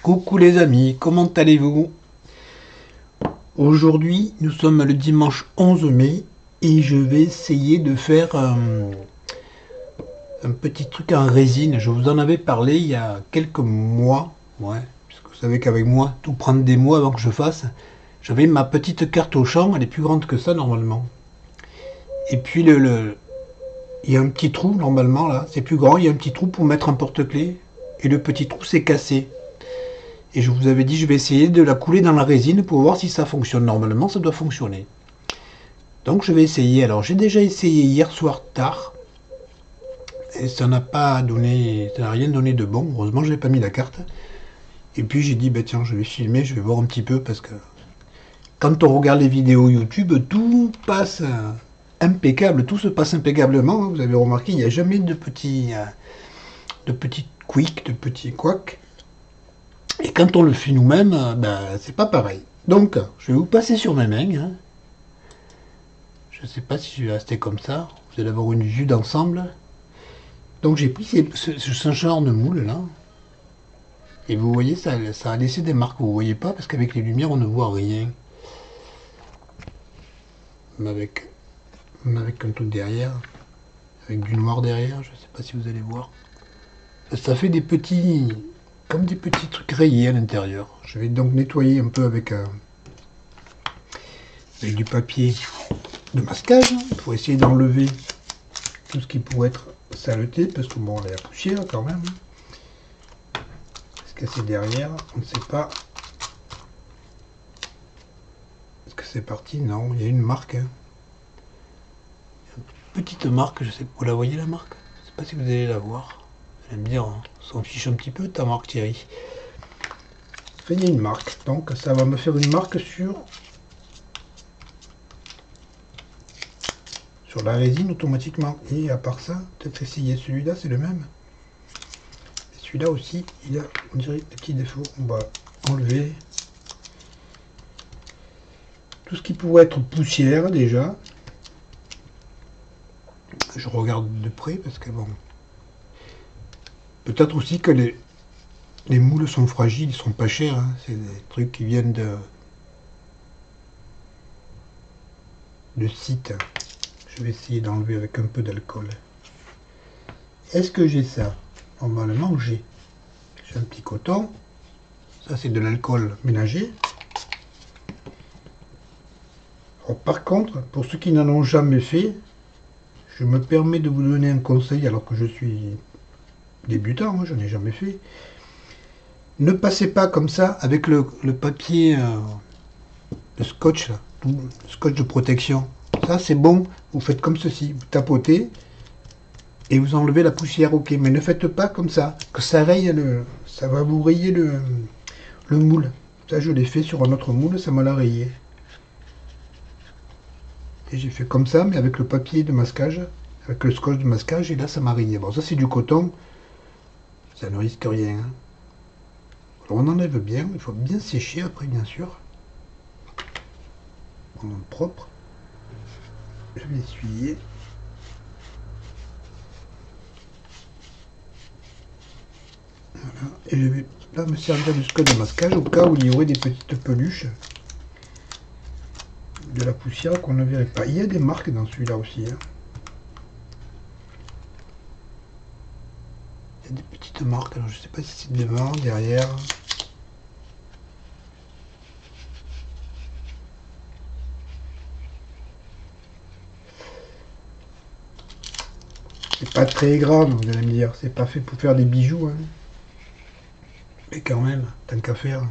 Coucou les amis, comment allez-vous? Aujourd'hui, nous sommes le dimanche 11 mai et je vais essayer de faire un petit truc en résine. Je vous en avais parlé il y a quelques mois, ouais, puisque vous savez qu'avec moi, tout prend des mois avant que je fasse. J'avais ma petite carte au champ, elle est plus grande que ça normalement. Et puis il y a un petit trou normalement là, c'est plus grand, il y a un petit trou pour mettre un porte-clés et le petit trou s'est cassé. Et je vous avais dit, je vais essayer de la couler dans la résine pour voir si ça fonctionne. Normalement, ça doit fonctionner. Donc, je vais essayer. Alors, j'ai déjà essayé hier soir tard. Et ça n'a pas donné, ça n'a rien donné de bon. Heureusement, je n'ai pas mis la carte. Et puis, j'ai dit, bah tiens, je vais filmer, je vais voir un petit peu parce que quand on regarde les vidéos YouTube, tout passe impeccable, tout se passe impeccablement. Vous avez remarqué, il n'y a jamais de petits quick, de petits couacs. Et quand on le fait nous-mêmes, ben, c'est pas pareil. Donc, je vais vous passer sur mes mains. Hein. Je ne sais pas si je vais rester comme ça. Vous allez avoir une vue d'ensemble. Donc, j'ai pris ce genre de moule là. Et vous voyez, ça a laissé des marques. Vous ne voyez pas parce qu'avec les lumières, on ne voit rien. Mais avec un truc derrière, avec du noir derrière, je ne sais pas si vous allez voir. Ça fait des petits, comme des petits trucs rayés à l'intérieur. Je vais donc nettoyer un peu avec du papier de masquage pour essayer d'enlever tout ce qui pourrait être saleté, parce que bon, il y a la poussière quand même. Est-ce que c'est derrière? On ne sait pas. Est-ce que c'est parti? Non, il y a une marque. Hein. Une petite marque, je sais pas. Vous la voyez la marque? Je ne sais pas si vous allez la voir. Vous allez me dire, hein, on s'en fiche un petit peu ta marque, Thierry. Il y a une marque, donc ça va me faire une marque sur la résine automatiquement. Et à part ça, peut-être essayer celui-là, c'est le même. Et celui-là aussi, il a, on dirait, des petits défauts. On va enlever tout ce qui pourrait être poussière déjà. Je regarde de près parce que bon, peut-être aussi que les moules sont fragiles, ils sont pas chers. Hein. C'est des trucs qui viennent de sites. Je vais essayer d'enlever avec un peu d'alcool. Est-ce que j'ai ça? Normalement, j'ai un petit coton. Ça, c'est de l'alcool ménager. Alors, par contre, pour ceux qui n'en ont jamais fait, je me permets de vous donner un conseil alors que je suis débutant, hein, je n'ai jamais fait. Ne passez pas comme ça avec le papier, le scotch, là, le scotch de protection. Ça, c'est bon. Vous faites comme ceci. Vous tapotez et vous enlevez la poussière, ok. Mais ne faites pas comme ça. Que ça raye ça va vous rayer le moule. Ça, je l'ai fait sur un autre moule, ça m'a l'a rayé. Et j'ai fait comme ça, mais avec le papier de masquage, avec le scotch de masquage, et là, ça m'a rayé. Bon, ça, c'est du coton. Ça ne risque rien. Hein. Alors, on enlève bien. Il faut bien sécher après, bien sûr. En propre. Je vais essuyer. Voilà. Et je vais là me servir du scotch de masquage au cas où il y aurait des petites peluches. De la poussière qu'on ne verrait pas. Il y a des marques dans celui-là aussi. Hein. Il y a des petites marques. Alors je ne sais pas si c'est devant, derrière. C'est pas très grave, vous allez me dire. C'est pas fait pour faire des bijoux. Hein. Mais quand même, tant qu'à faire.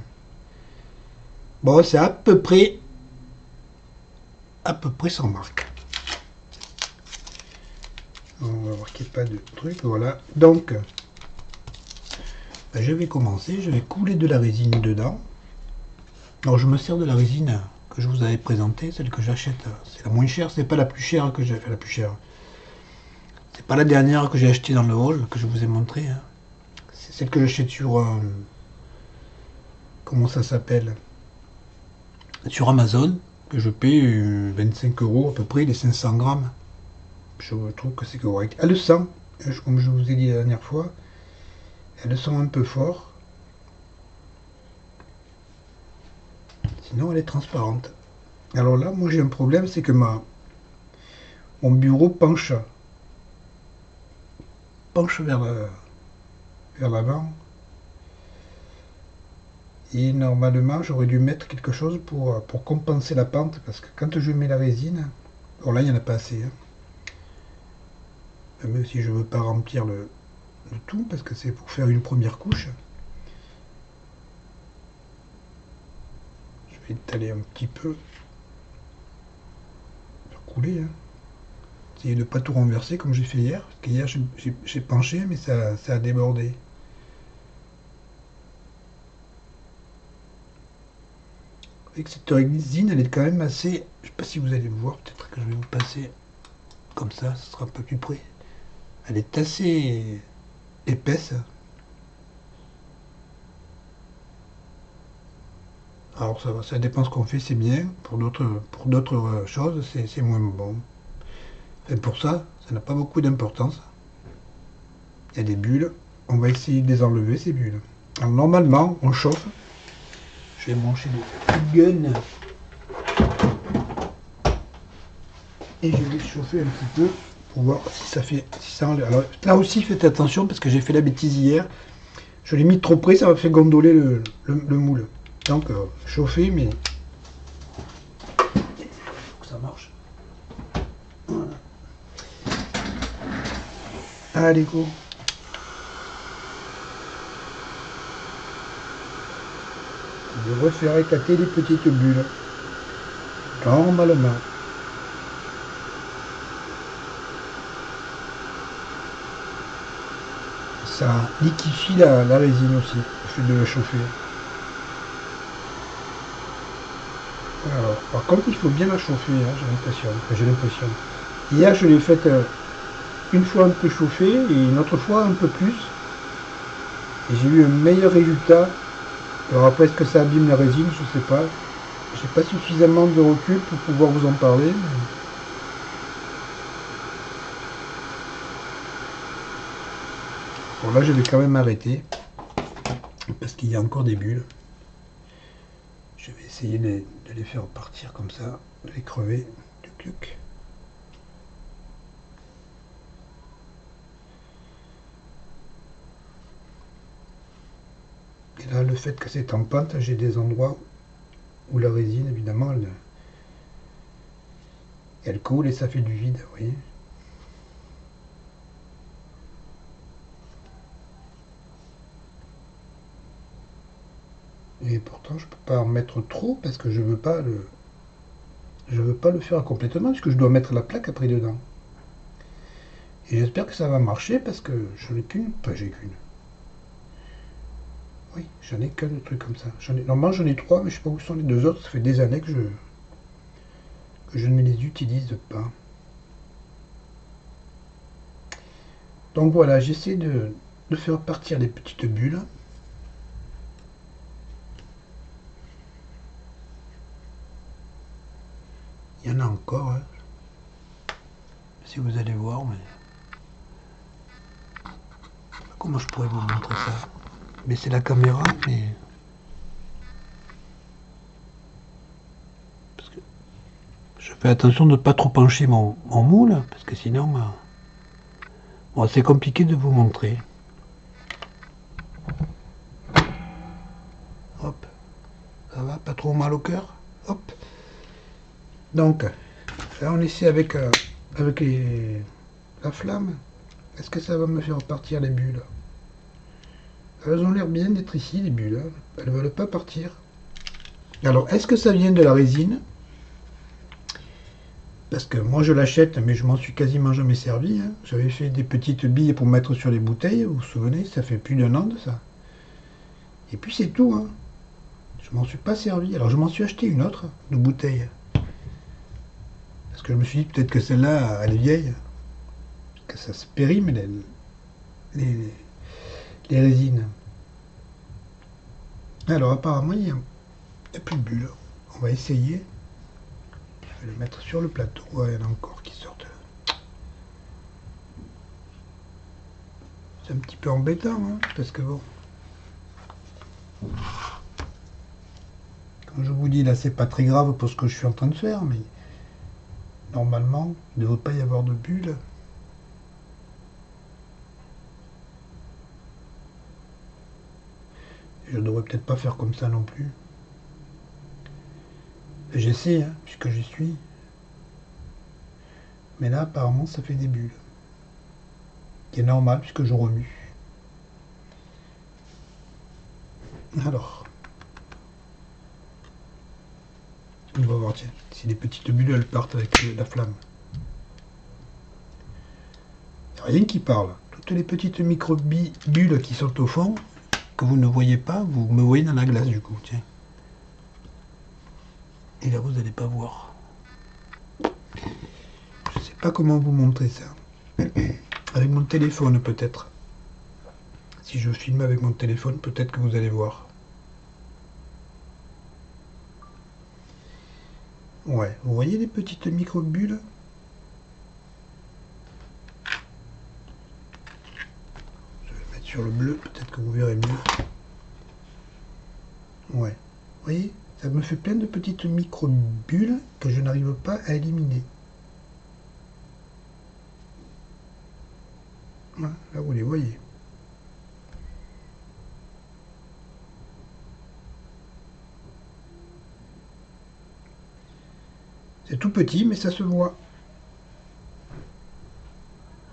Bon, c'est à peu près sans marque. On va voir qu'il n'y ait pas de truc. Voilà. Donc, ben, je vais commencer. Je vais couler de la résine dedans. Alors, je me sers de la résine que je vous avais présentée, celle que j'achète. C'est la moins chère. C'est pas la plus chère que j'ai fait. La plus chère. C'est pas la dernière que j'ai achetée dans le haul que je vous ai montré. Hein. C'est celle que j'achète sur comment ça s'appelle? Sur Amazon. Que je paye 25 € à peu près les 500 grammes. Je trouve que c'est correct. Elle sent, comme je vous ai dit la dernière fois, elle sent un peu fort. sinon elle est transparente. Alors là, moi j'ai un problème, c'est que mon bureau penche vers l'avant. Et normalement, j'aurais dû mettre quelque chose pour compenser la pente, parce que quand je mets la résine, alors là, il n'y en a pas assez, hein. Même si je ne veux pas remplir le tout, parce que c'est pour faire une première couche. Je vais étaler un petit peu, faire couler, hein. Essayer de ne pas tout renverser comme j'ai fait hier, parce qu'hier j'ai penché, mais ça a débordé. Avec cette résine, elle est quand même assez... Je sais pas si vous allez me voir, peut-être que je vais vous passer comme ça sera un peu plus près. Elle est assez épaisse. Alors ça va, ça dépend ce qu'on fait, c'est bien. Pour d'autres choses, c'est moins bon. Et pour ça, ça n'a pas beaucoup d'importance. Il y a des bulles. On va essayer de les enlever, ces bulles. Alors normalement, on chauffe. Je vais brancher le gun. Et je vais chauffer un petit peu pour voir si ça fait... Si ça enlève. Alors là aussi, faites attention parce que j'ai fait la bêtise hier. Je l'ai mis trop près, ça m'a fait gondoler le moule. Donc, chauffer, mais... Faut que ça marche. Voilà. Allez, go. Je vais faire éclater les petites bulles. Normalement. Ça liquéfie la résine aussi, le fait de la chauffer. Alors, par contre, il faut bien la chauffer, hein, j'ai l'impression. Hier, je l'ai faite une fois un peu chauffée et une autre fois un peu plus. Et j'ai eu un meilleur résultat. Alors après, est-ce que ça abîme la résine? Je sais pas. J'ai pas suffisamment de recul pour pouvoir vous en parler. Bon, là, je vais quand même arrêter. Parce qu'il y a encore des bulles. Je vais essayer de les faire partir comme ça. De les crever. Tuc. Et là, le fait que c'est en pente, j'ai des endroits où la résine, évidemment, elle coule et ça fait du vide, vous voyez. Et pourtant, je peux pas en mettre trop parce que je veux pas le faire complètement puisque je dois mettre la plaque après dedans. Et j'espère que ça va marcher parce que je n'ai qu'une, enfin j'ai qu'une. Oui, j'en ai qu'un truc comme ça. Normalement j'en ai trois, mais je sais pas où sont les deux autres. Ça fait des années que je ne les utilise pas. Donc voilà, j'essaie de faire partir les petites bulles. Il y en a encore, hein. Si vous allez voir, mais... Comment je pourrais vous montrer ça? Baisser la caméra, mais... Parce que je fais attention de ne pas trop pencher mon moule, parce que sinon... Bon, c'est compliqué de vous montrer. Hop. Ça va, pas trop mal au cœur. Hop. Donc, là on essaie avec la flamme. Est-ce que ça va me faire partir les bulles? Elles ont l'air bien d'être ici, les bulles. Elles ne veulent pas partir. Alors, est-ce que ça vient de la résine? Parce que moi je l'achète, mais je m'en suis quasiment jamais servi, hein. J'avais fait des petites billes pour mettre sur les bouteilles, vous vous souvenez, ça fait plus d'1 an de ça. Et puis c'est tout, hein. Je m'en suis pas servi. Alors je m'en suis acheté une autre, de bouteille. Parce que je me suis dit peut-être que celle-là, elle est vieille. Que ça se périme, les résines. Alors apparemment, il n'y a plus de bulles. On va essayer. Je vais le mettre sur le plateau. Ouais, il y en a encore qui sortent. C'est un petit peu embêtant, hein, parce que bon... Comme je vous dis, là, c'est pas très grave pour ce que je suis en train de faire, mais normalement, il ne devrait pas y avoir de bulles. Je ne devrais peut-être pas faire comme ça non plus. J'essaie, hein, puisque j'y suis. Mais là, apparemment, ça fait des bulles. Qui est normal, puisque je remue. Alors, on va voir, tiens, si les petites bulles, elles partent avec la flamme. Il n'y a rien qui parle. Toutes les petites micro-bulles qui sont au fond, que vous ne voyez pas, vous me voyez dans la glace, du coup, tiens. Et là, vous n'allez pas voir. Je sais pas comment vous montrer ça. Avec mon téléphone, peut-être. Si je filme avec mon téléphone, peut-être que vous allez voir. Ouais, vous voyez les petites micro-bulles? Je vais mettre sur le bleu, peut-être que vous verrez mieux. Ouais, vous voyez? Ça me fait plein de petites micro-bulles que je n'arrive pas à éliminer. Voilà, là vous les voyez. C'est tout petit, mais ça se voit.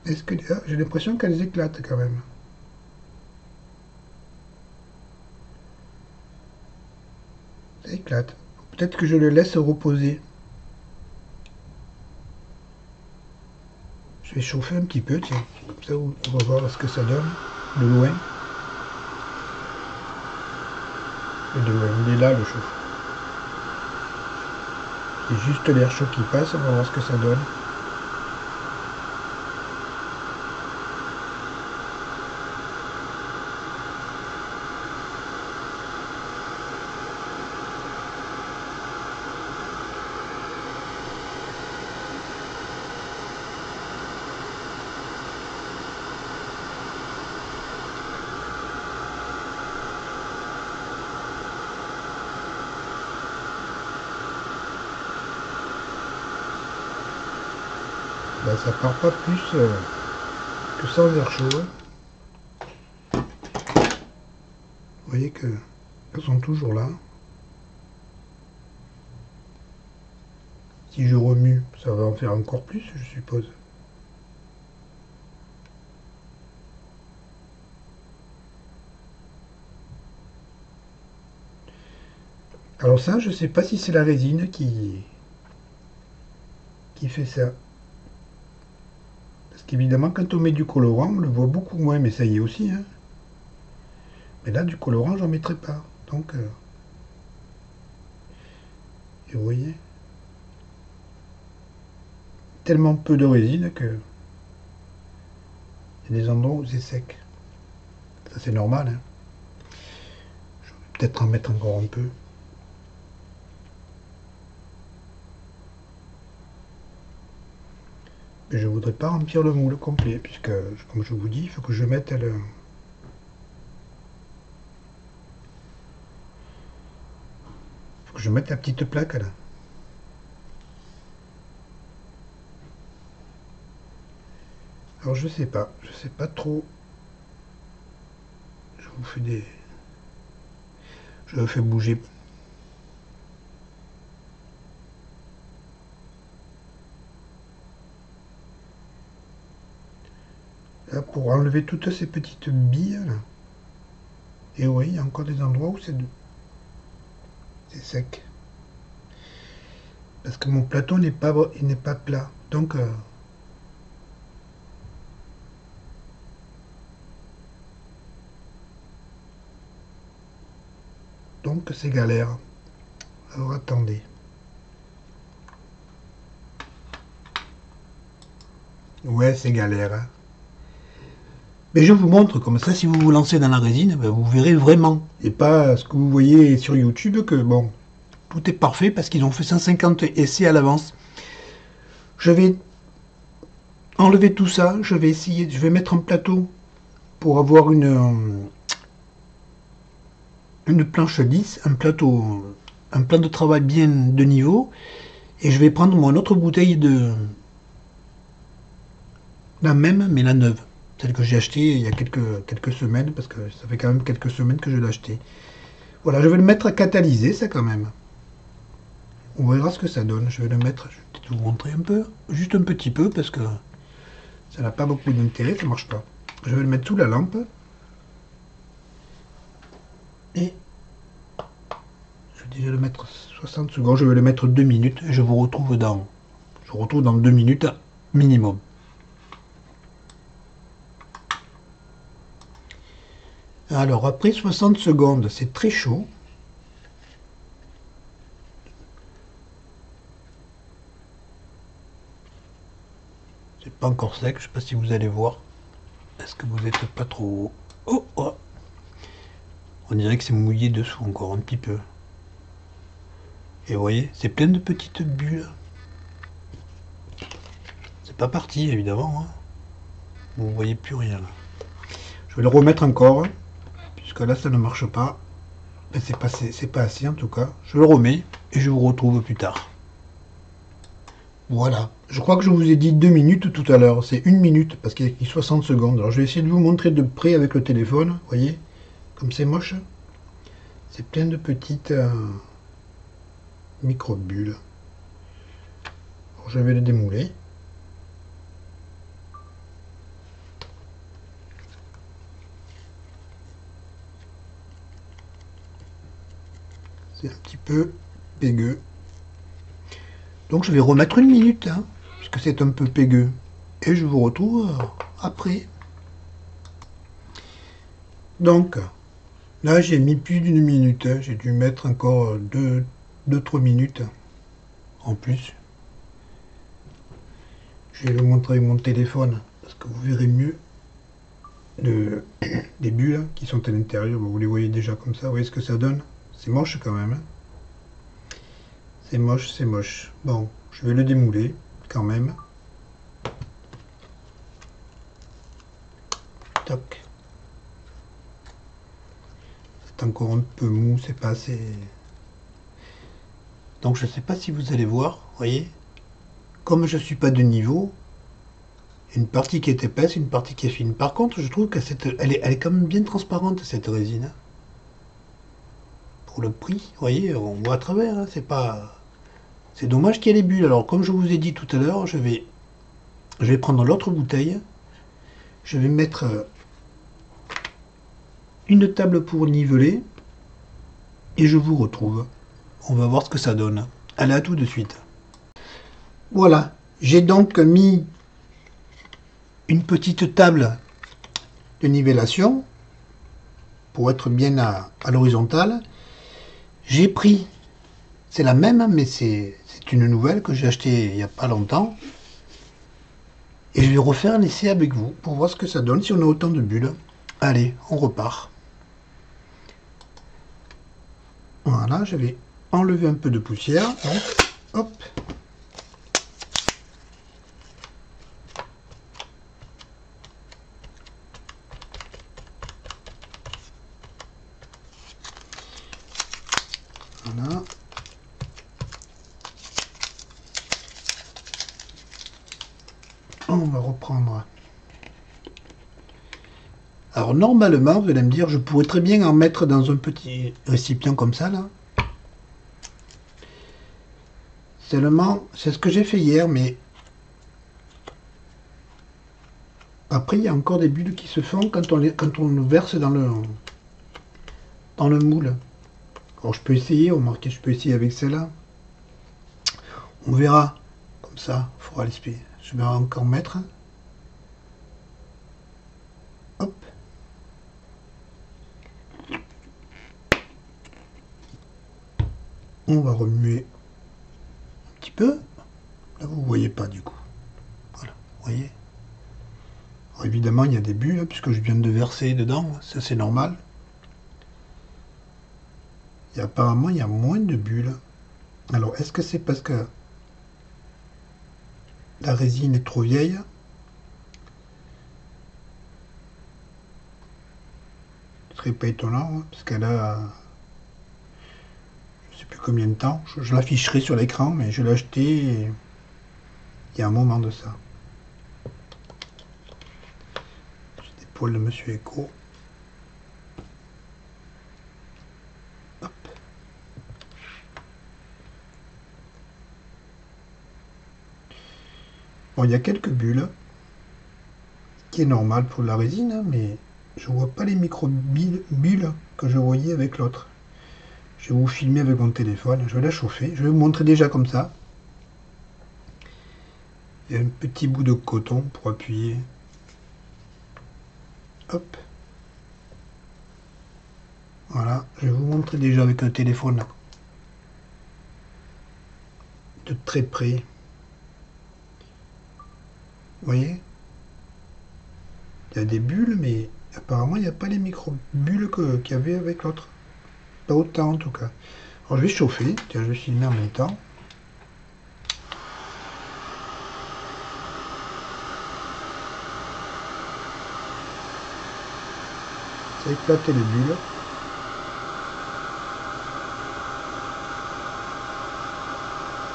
Est-ce que j'ai l'impression qu'elles éclatent quand même. Ça éclate. Peut-être que je le laisse reposer. Je vais chauffer un petit peu, tiens. Comme ça, on va voir ce que ça donne. De loin. Et de loin, il est là le chauffe. C'est juste l'air chaud qui passe, on va voir ce que ça donne. Ben, ça part pas plus que sans verre chaud. Vous voyez qu'elles sont toujours là. Si je remue, ça va en faire encore plus, je suppose. Alors ça, je sais pas si c'est la résine qui fait ça. Parce qu'évidemment, quand on met du colorant, on le voit beaucoup moins, mais ça y est aussi. Hein. Mais là, du colorant, j'en mettrai pas. Donc, et vous voyez, tellement peu de résine que il y a des endroits où c'est sec. Ça, c'est normal. Hein. Je vais peut-être en mettre encore un peu. Mais je voudrais pas remplir le moule complet, puisque, comme je vous dis, il faut que je mette le... faut que je mette la petite plaque là. Alors je sais pas trop. Je vous fais des... Je le fais bouger. Là, pour enlever toutes ces petites billes là. Et oui, il y a encore des endroits où c'est sec. Parce que mon plateau n'est pas plat. Donc c'est galère. Alors attendez. Ouais, c'est galère. Hein. Mais je vous montre comme ça, si vous vous lancez dans la résine, ben, vous verrez vraiment. Et pas ce que vous voyez sur YouTube, que bon, tout est parfait parce qu'ils ont fait 150 essais à l'avance. Je vais enlever tout ça, je vais mettre un plateau pour avoir une planche lisse, un plateau un plan de travail bien de niveau. Et je vais prendre mon autre bouteille de la même, mais la neuve. Celle que j'ai achetée il y a quelques semaines, parce que ça fait quand même quelques semaines que je l'ai achetée. Voilà, je vais le mettre à catalyser, ça quand même. On verra ce que ça donne. Je vais le mettre, je vais peut-être vous montrer un peu, juste un petit peu, parce que ça n'a pas beaucoup d'intérêt, ça marche pas. Je vais le mettre sous la lampe. Et je vais déjà le mettre 60 secondes, je vais le mettre 2 minutes, et je vous retrouve dans 2 minutes minimum. Alors après 60 secondes, c'est très chaud. C'est pas encore sec, je sais pas si vous allez voir. Est-ce que vous êtes pas trop... Oh, oh. On dirait que c'est mouillé dessous encore un petit peu. Et vous voyez, c'est plein de petites bulles. C'est pas parti évidemment, hein. Vous voyez plus rien là. Je vais le remettre encore, puisque là ça ne marche pas. C'est pas assez en tout cas. Je le remets et je vous retrouve plus tard. Voilà. Je crois que je vous ai dit 2 minutes tout à l'heure. C'est 1 minute parce qu'il y a écrit 60 secondes. Alors je vais essayer de vous montrer de près avec le téléphone. Vous voyez, comme c'est moche. C'est plein de petites micro-bulles. Alors, je vais le démouler. C'est un petit peu pégueux. Donc je vais remettre 1 minute, hein, puisque c'est un peu pégueux. Et je vous retrouve après. Donc, là j'ai mis plus d'1 minute. Hein. J'ai dû mettre encore 2-3 minutes en plus. Je vais vous montrer avec mon téléphone, parce que vous verrez mieux des bulles qui sont à l'intérieur. Vous les voyez déjà comme ça. Vous voyez ce que ça donne? C'est moche quand même. Hein. C'est moche, c'est moche. Bon, je vais le démouler quand même. Toc. C'est encore un peu mou, c'est pas assez... Donc je ne sais pas si vous allez voir, vous voyez, comme je ne suis pas de niveau, une partie qui est épaisse, une partie qui est fine. Par contre, je trouve qu'elle est quand même bien transparente cette résine. Pour le prix, vous voyez, on voit à travers, hein, c'est pas... C'est dommage qu'il y ait les bulles. Alors comme je vous ai dit tout à l'heure, je vais prendre l'autre bouteille, je vais mettre une table pour niveler, et je vous retrouve. On va voir ce que ça donne. Allez, à tout de suite. Voilà, j'ai donc mis une petite table de nivellation pour être bien à l'horizontale. J'ai pris, c'est la même, mais c'est une nouvelle que j'ai achetée il n'y a pas longtemps. Et je vais refaire un essai avec vous pour voir ce que ça donne si on a autant de bulles. Allez, on repart. Voilà, je vais enlever un peu de poussière. Donc, hop. Voilà. On va reprendre. Alors normalement, vous allez me dire, je pourrais très bien en mettre dans un petit récipient comme ça, là. Seulement, c'est ce que j'ai fait hier, mais après, il y a encore des bulles qui se font quand on le verse dans le moule. Alors je peux essayer, remarquez, je peux essayer avec celle-là. On verra. Comme ça, il faudra l'espérer. Je vais encore mettre. Hop. On va remuer un petit peu. Là, vous ne voyez pas du coup. Voilà, vous voyez. Alors, évidemment, il y a des bulles, puisque je viens de verser dedans. Ça, c'est normal. Et apparemment, il y a moins de bulles. Alors, est-ce que c'est parce que la résine est trop vieille? Ce serait pas étonnant, hein, parce qu'elle a... Je sais plus combien de temps. Je l'afficherai sur l'écran, mais je l'ai acheté il y a un moment de ça. J'ai des poils de Monsieur Echo. Hop. Bon, il y a quelques bulles, qui est normal pour la résine, hein, mais je vois pas les micro-bulles que je voyais avec l'autre. Je vais vous filmer avec mon téléphone, je vais la chauffer. Je vais vous montrer déjà comme ça. Il y a un petit bout de coton pour appuyer. Hop. Voilà, je vais vous montrer déjà avec un téléphone de très près. Vous voyez? Il y a des bulles, mais apparemment il n'y a pas les micro-bulles qu'il y avait avec l'autre. Pas autant en tout cas. Alors je vais chauffer, tiens, je vais filmer en même temps. Ça a éclaté les bulles.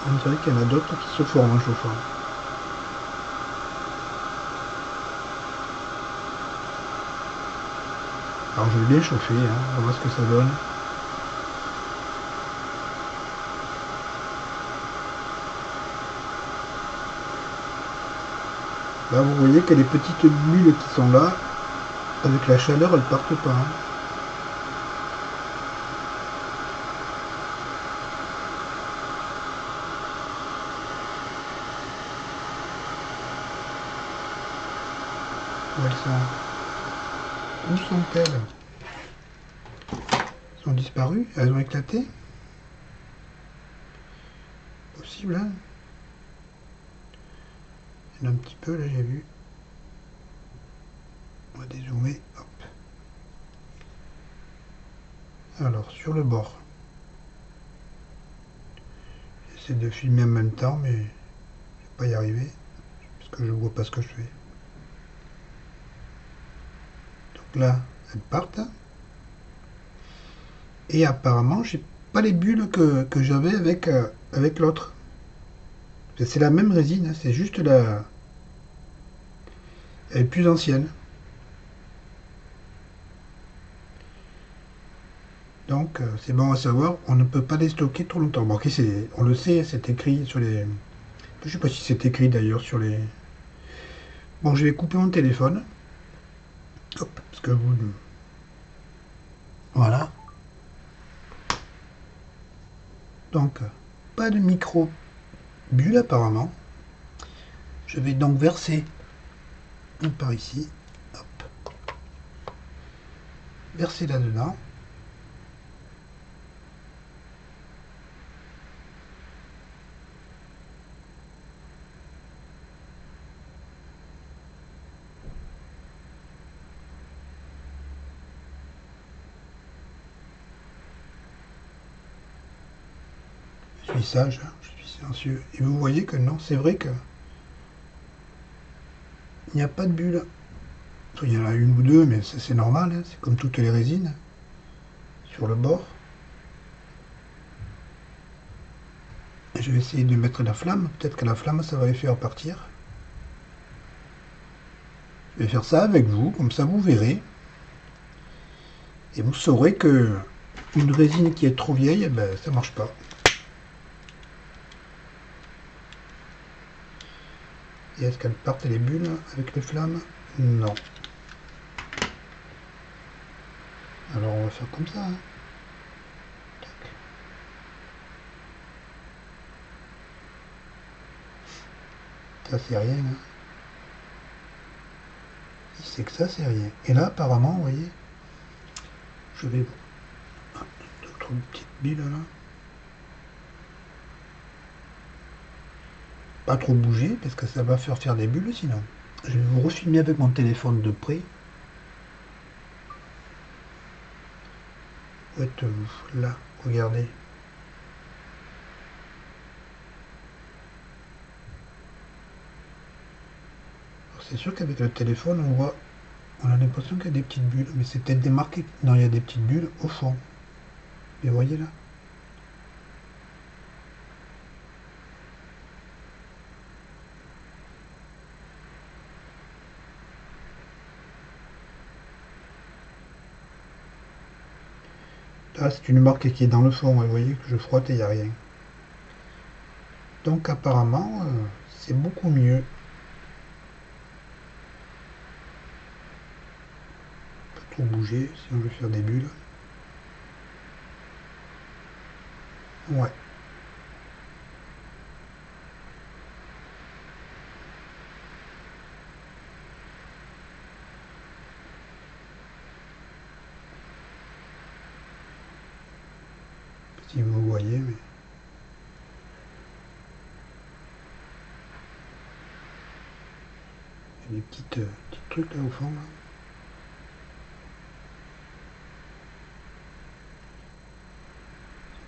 On dirait qu'il y en a d'autres qui se forment en chauffant. Alors je vais bien chauffer, hein, on va voir ce que ça donne. Là vous voyez que les petites bulles qui sont là, avec la chaleur elles partent pas. Hein. Où elles sont? Où sont-elles? Elles ont disparu? Elles ont éclaté? Possible, hein? Il y en a un petit peu, là, j'ai vu. On va dézoomer, hop. Alors, sur le bord. J'essaie de filmer en même temps, mais je vais pas y arriver, parce que je vois pas ce que je fais. Donc là, elles partent. Et apparemment, j'ai pas les bulles que j'avais avec l'autre. C'est la même résine, hein, c'est juste la... Elle est plus ancienne. Donc c'est bon à savoir, on ne peut pas les stocker trop longtemps. Bon, ok, on le sait, c'est écrit sur les... Je sais pas si c'est écrit d'ailleurs sur les... Bon, je vais couper mon téléphone. Hop, parce que vous... Voilà. Donc, pas de micro-bulle apparemment. Je vais donc verser par ici. Hop. Verser là-dedans. Je suis sage, hein, je suis silencieux. Et vous voyez que non, c'est vrai que il n'y a pas de bulle. Il y en a une ou deux, mais c'est normal, hein, c'est comme toutes les résines. Sur le bord. Et je vais essayer de mettre la flamme. Peut-être que la flamme, ça va les faire partir. Je vais faire ça avec vous, comme ça vous verrez. Et vous saurez que une résine qui est trop vieille, ben, ça marche pas. Et est-ce qu'elles partent les bulles avec les flammes? Non. Alors on va faire comme ça. Hein. Ça c'est rien. Hein. Si c'est que ça, c'est rien. Et là, apparemment, vous voyez, je vais... D'autres petites billes là. Pas trop bouger, parce que ça va faire des bulles sinon. Je vais vous refilmer avec mon téléphone de près. Où êtes-vous? Là, regardez. C'est sûr qu'avec le téléphone, on a l'impression qu'il y a des petites bulles, mais c'est peut-être démarqué. Non, il y a des petites bulles au fond. Et vous voyez là? Là, c'est une marque qui est dans le fond. Vous voyez que je frotte et il n'y a rien. Donc apparemment, c'est beaucoup mieux. Pas trop bouger si on veut faire des bulles. Ouais. Si vous voyez, mais il y a des petits trucs là au fond. Là.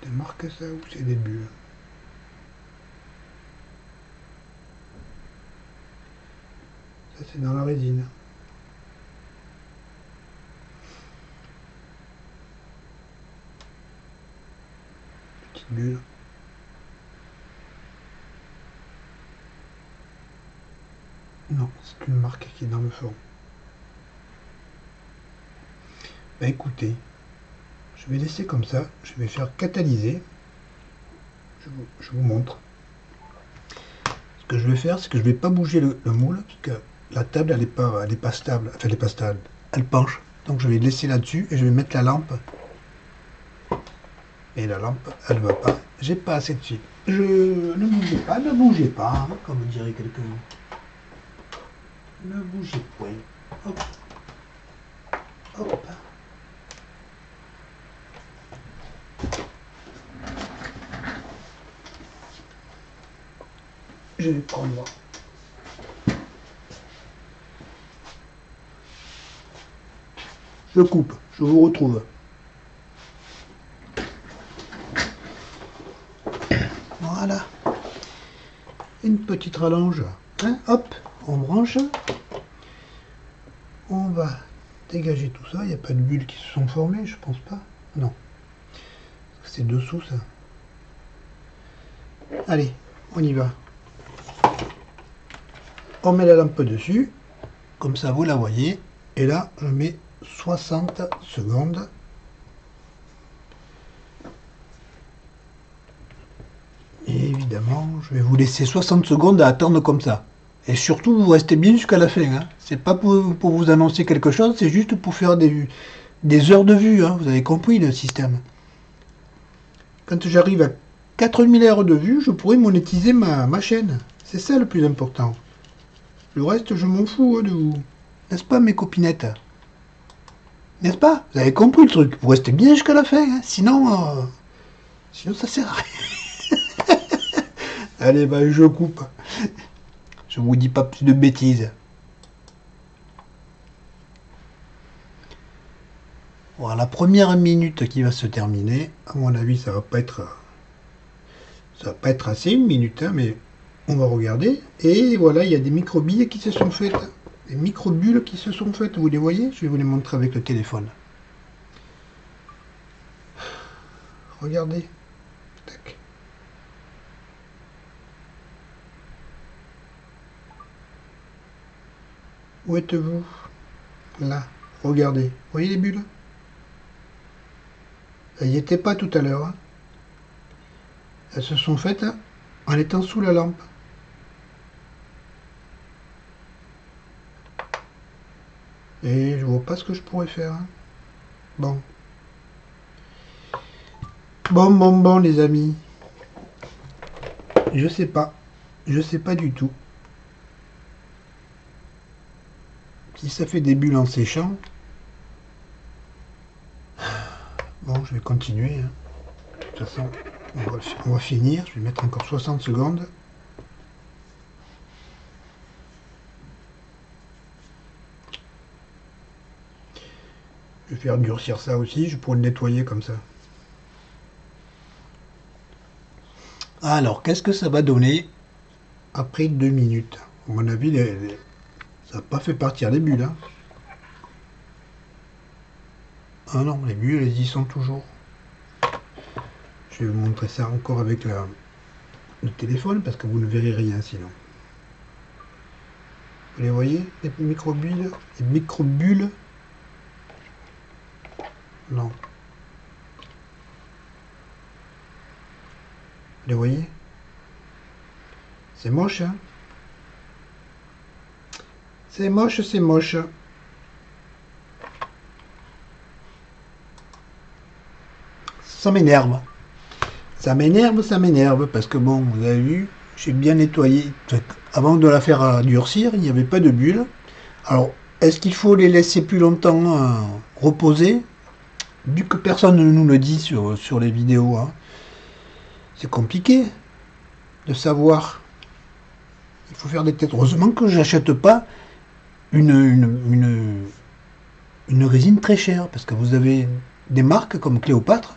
C'est des marques ça ou c'est des bulles? Ça c'est dans la résine. Petite bulle. Non, c'est une marque qui est dans le fond. Bah écoutez, je vais laisser comme ça, je vais faire catalyser. Je vous montre. Ce que je vais faire, c'est que je vais pas bouger le moule, parce que la table elle est pas stable, enfin elle est pas stable, elle penche. Donc je vais laisser là-dessus et je vais mettre la lampe. Et la lampe, elle va pas. J'ai pas assez de fil. Ne bougez pas, hein, comme dirait quelqu'un. Ne bougez point. Hop. Hop. Je vais prendre. Je coupe, je vous retrouve. Voilà. Une petite rallonge. Hein, hop, on branche. On va dégager tout ça. Il n'y a pas de bulles qui se sont formées, je pense pas. Non. C'est dessous ça. Allez, on y va. On met la lampe dessus. Comme ça, vous la voyez. Et là, je mets 60 secondes. Et évidemment, je vais vous laisser 60 secondes à attendre comme ça. Et surtout, vous restez bien jusqu'à la fin. Hein. C'est pas pour vous annoncer quelque chose, c'est juste pour faire des heures de vue. Hein. Vous avez compris le système. Quand j'arrive à 4000 heures de vue, je pourrai monétiser ma chaîne. C'est ça le plus important. Le reste, je m'en fous de vous. N'est-ce pas, mes copinettes? N'est-ce pas? Vous avez compris le truc. Vous restez bien jusqu'à la fin. Hein. Sinon ça sert à rien. Allez, bah, je coupe. Je vous dis pas plus de bêtises. Voilà, la première minute qui va se terminer. À mon avis, ça va pas être assez une minute, hein, mais on va regarder. Et voilà, il y a des micro-billes qui se sont faites. Des micro-bulles qui se sont faites. Vous les voyez? Je vais vous les montrer avec le téléphone. Regardez. Tac. Où êtes-vous? Là. Regardez. Vous voyez les bulles? Elles n'y étaient pas tout à l'heure. Hein. Elles se sont faites en étant sous la lampe. Et je vois pas ce que je pourrais faire. Hein. Bon. Bon, les amis. Je sais pas. Je sais pas du tout. Si ça fait des bulles en séchant. Bon, je vais continuer. Hein. De toute façon, on va finir. Je vais mettre encore 60 secondes. Je vais faire durcir ça aussi. Je pourrais le nettoyer comme ça. Alors, qu'est-ce que ça va donner après 2 minutes? À mon avis, ça n'a pas fait partir les bulles. Hein. Ah non, les bulles, elles y sont toujours. Je vais vous montrer ça encore avec le téléphone parce que vous ne verrez rien sinon. Vous les voyez, les micro-bulles? Les micro-bulles? Non. Vous les voyez? C'est moche, hein? C'est moche, c'est moche. Ça m'énerve. Ça m'énerve, parce que bon, vous avez vu, j'ai bien nettoyé. Avant de la faire durcir, il n'y avait pas de bulles. Alors, est-ce qu'il faut les laisser plus longtemps reposer? Vu que personne ne nous le dit sur les vidéos, hein, c'est compliqué de savoir. Il faut faire des tests. Heureusement que je n'achète pas une résine très chère, parce que vous avez des marques comme Cléopâtre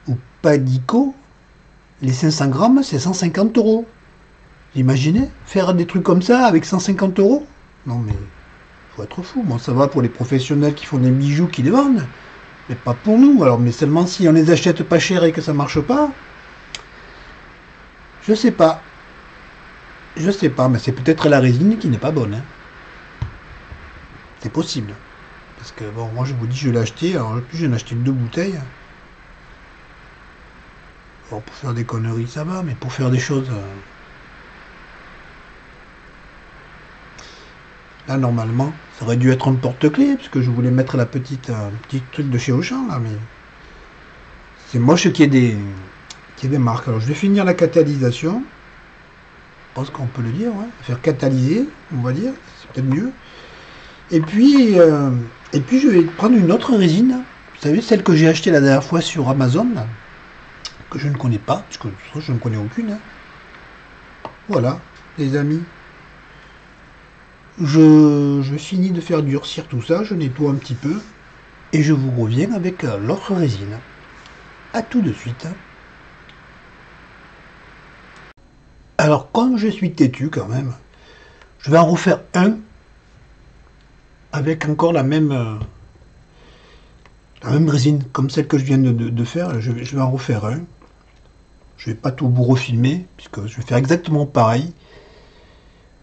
ou Padico, les 500 grammes, c'est 150 euros. Imaginez faire des trucs comme ça avec 150 euros? Non mais, faut être fou. Bon, ça va pour les professionnels qui font des bijoux qui les vendent, mais pas pour nous. Alors, mais seulement si on les achète pas cher et que ça marche pas, je sais pas. Je sais pas, mais c'est peut-être la résine qui n'est pas bonne, hein. C'est possible. Parce que bon, moi je vous dis, je l'ai acheté. Alors en plus, j'en ai acheté 2 bouteilles. Bon, pour faire des conneries, ça va, mais pour faire des choses. Là, normalement, ça aurait dû être un porte-clés, puisque je voulais mettre la petite, petit truc de chez Auchan, là, mais c'est moche qu'il y ait des marques. Alors, je vais finir la catalysation. Je pense qu'on peut le dire, ouais. Faire catalyser, on va dire, c'est peut-être mieux. Et puis, je vais prendre une autre résine. Vous savez, celle que j'ai achetée la dernière fois sur Amazon, là, que je ne connais pas, parce que je ne connais aucune, hein. Voilà, les amis. Je finis de faire durcir tout ça, je nettoie un petit peu, et je vous reviens avec l'autre résine. A tout de suite. Alors, comme je suis têtu quand même, je vais en refaire un avec encore la même résine, comme celle que je viens de faire. Je vais en refaire un. Je vais pas tout vous refilmer, puisque je vais faire exactement pareil.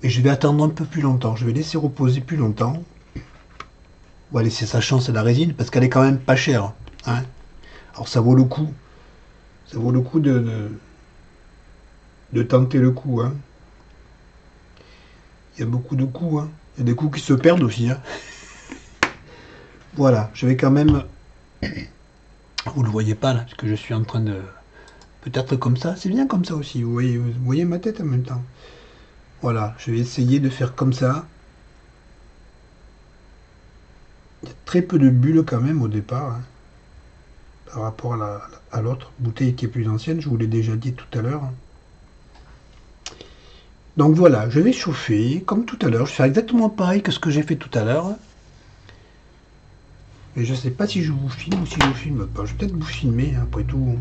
Et je vais attendre un peu plus longtemps. Je vais laisser reposer plus longtemps. On va laisser sa chance à la résine, parce qu'elle est quand même pas chère, hein. Alors ça vaut le coup. Ça vaut le coup de tenter le coup, hein. Il y a beaucoup de coups, hein. Il y a des coups qui se perdent aussi, hein. Voilà, je vais quand même... Vous le voyez pas là, parce que je suis en train de... Peut-être comme ça, c'est bien comme ça aussi, vous voyez ma tête en même temps. Voilà, je vais essayer de faire comme ça. Il y a très peu de bulles quand même au départ, hein, par rapport à l'autre bouteille qui est plus ancienne, je vous l'ai déjà dit tout à l'heure. Donc voilà, je vais chauffer, comme tout à l'heure, je vais faire exactement pareil que ce que j'ai fait tout à l'heure. Mais je sais pas si je vous filme ou si je vous filme pas. Je vais peut-être vous filmer, hein, après tout. Vous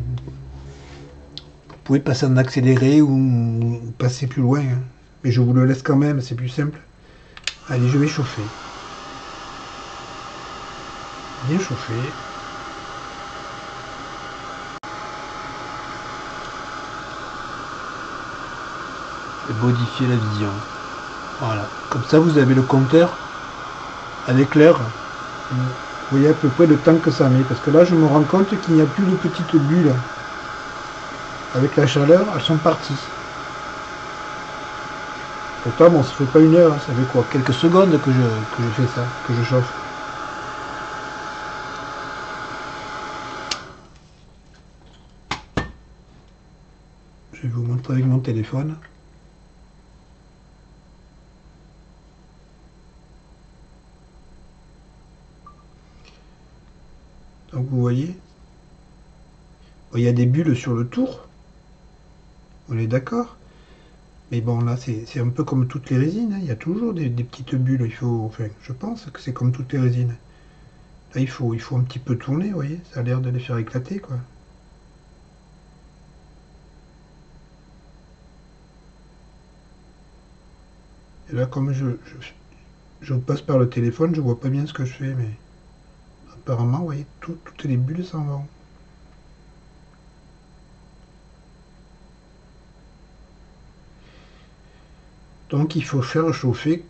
pouvez passer en accéléré ou passer plus loin, hein. Mais je vous le laisse quand même, c'est plus simple. Allez, je vais chauffer. Bien chauffer. Je vais modifier la vision. Voilà. Comme ça, vous avez le compteur avec l'heure. Vous voyez à peu près le temps que ça met. Parce que là, je me rends compte qu'il n'y a plus de petites bulles. Avec la chaleur, elles sont parties. Pourtant, bon, ça fait pas une heure, hein, ça fait quoi? Quelques secondes que je fais ça, que je chauffe. Je vais vous montrer avec mon téléphone. Donc vous voyez, il y a des bulles sur le tour. On est d'accord? Mais bon, là, c'est un peu comme toutes les résines, hein. Il y a toujours des petites bulles. Il faut, enfin, je pense que c'est comme toutes les résines. Là, il faut un petit peu tourner, vous voyez. Ça a l'air de les faire éclater, quoi. Et là, comme je passe par le téléphone, je vois pas bien ce que je fais, mais apparemment, vous voyez, toutes les bulles s'en vont. Donc, il faut faire chauffer,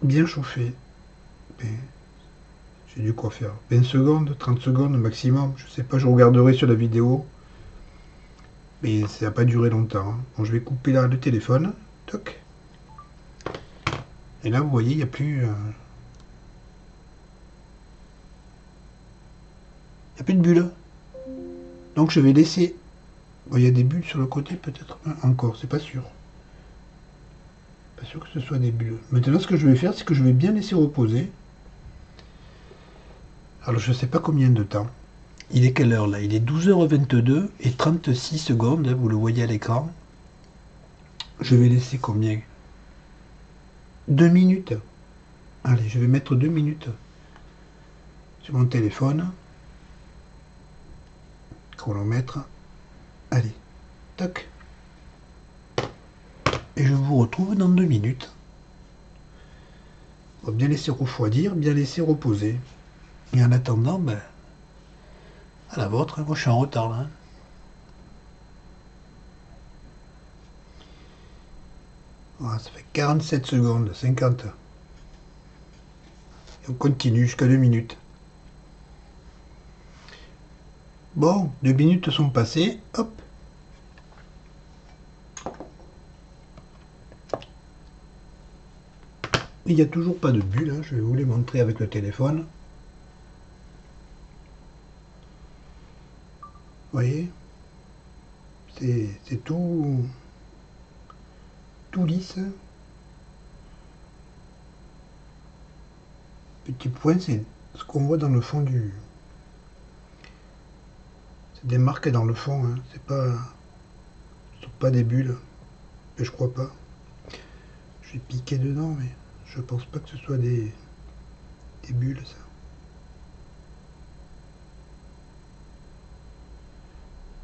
bien chauffer. J'ai dû quoi faire 20 secondes, 30 secondes maximum, je sais pas, je regarderai sur la vidéo. Mais ça n'a pas duré longtemps, hein. Bon, je vais couper là le téléphone. Toc. Et là, vous voyez, il n'y a plus... il n'y a plus de bulles. Donc je vais laisser... Bon, il y a des bulles sur le côté peut-être. Encore, c'est pas sûr. Pas sûr que ce soit des bulles. Maintenant, ce que je vais faire, c'est que je vais bien laisser reposer. Alors, je sais pas combien de temps. Il est quelle heure là? Il est 12h22 et 36 secondes, hein, vous le voyez à l'écran. Je vais laisser combien? 2 minutes. Allez, je vais mettre 2 minutes sur mon téléphone. Chronomètre. Allez, tac. Et je vous retrouve dans 2 minutes. On va bien laisser refroidir, bien laisser reposer. Et en attendant, ben, à la vôtre, moi je suis en retard là. Voilà, ça fait 47 secondes, 50. Et on continue jusqu'à 2 minutes. Bon, 2 minutes sont passées, hop. Il n'y a toujours pas de bulles, hein. Je vais vous les montrer avec le téléphone. Vous voyez, c'est tout lisse. Petit point, c'est ce qu'on voit dans le fond du... C'est des marques dans le fond, hein. C'est pas... Ce sont pas des bulles. Mais je crois pas. Je vais piquer dedans, mais je pense pas que ce soit des bulles, ça.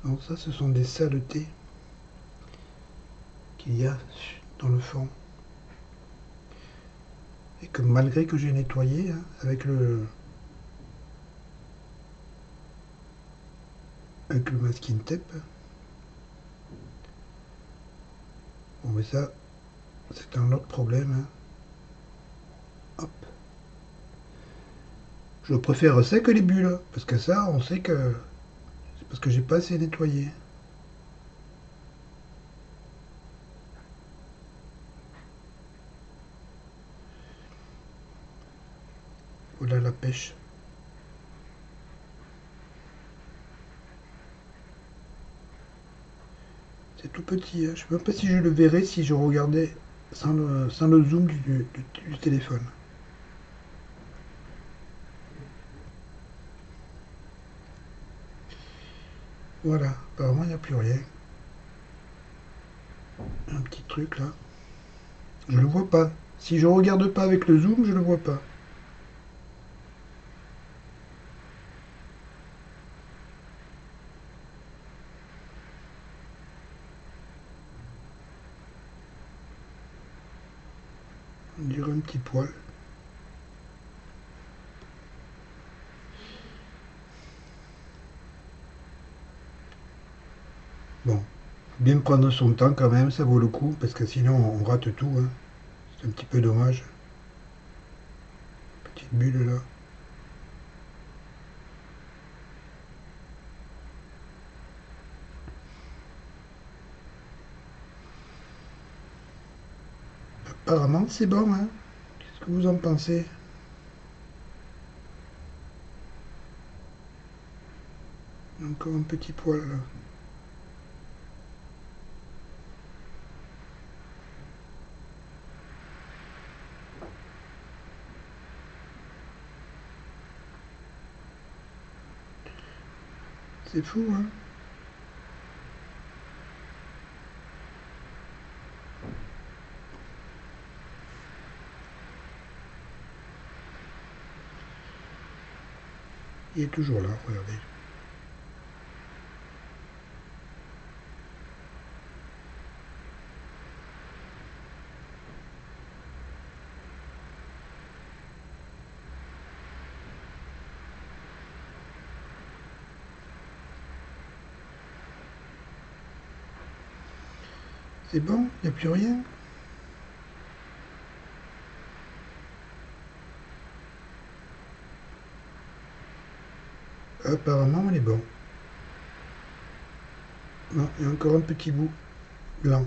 Non, ça, ce sont des saletés qu'il y a dans le fond. Et que malgré que j'ai nettoyé, hein, avec le masking tape, bon, mais ça, c'est un autre problème, hein. Hop. Je préfère ça que les bulles, parce que ça, on sait que c'est parce que j'ai pas assez nettoyé. Voilà la pêche. C'est tout petit, hein. Je ne sais même pas si je le verrais si je regardais sans le zoom du téléphone. Voilà, apparemment il n'y a plus rien. Un petit truc là. Je le vois pas. Si je regarde pas avec le zoom, je le vois pas. On dirait un petit poil. Bon, bien prendre son temps quand même, ça vaut le coup, parce que sinon on rate tout, hein. C'est un petit peu dommage. Petite bulle là. Apparemment c'est bon, hein. Qu'est-ce que vous en pensez? Encore un petit poil là. C'est fou, hein. Il est toujours là, regardez. C'est bon, il n'y a plus rien. Apparemment, on est bon. Non, il y a encore un petit bout blanc.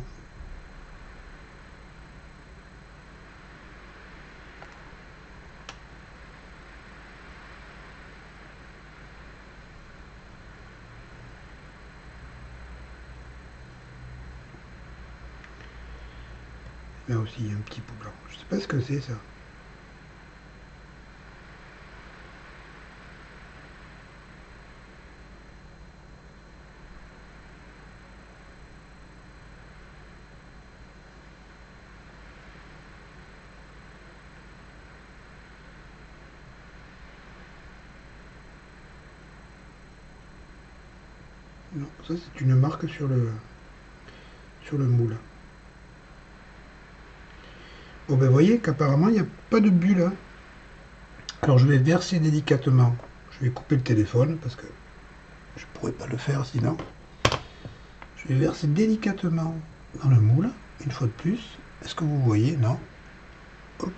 Là aussi, il y a un petit bout blanc. Je sais pas ce que c'est ça. Non, ça c'est une marque sur le moule. Bon ben vous voyez qu'apparemment il n'y a pas de bulle. Hein. Alors je vais verser délicatement. Je vais couper le téléphone parce que je pourrais pas le faire sinon. Je vais verser délicatement dans le moule, une fois de plus. Est-ce que vous voyez? Non. Hop.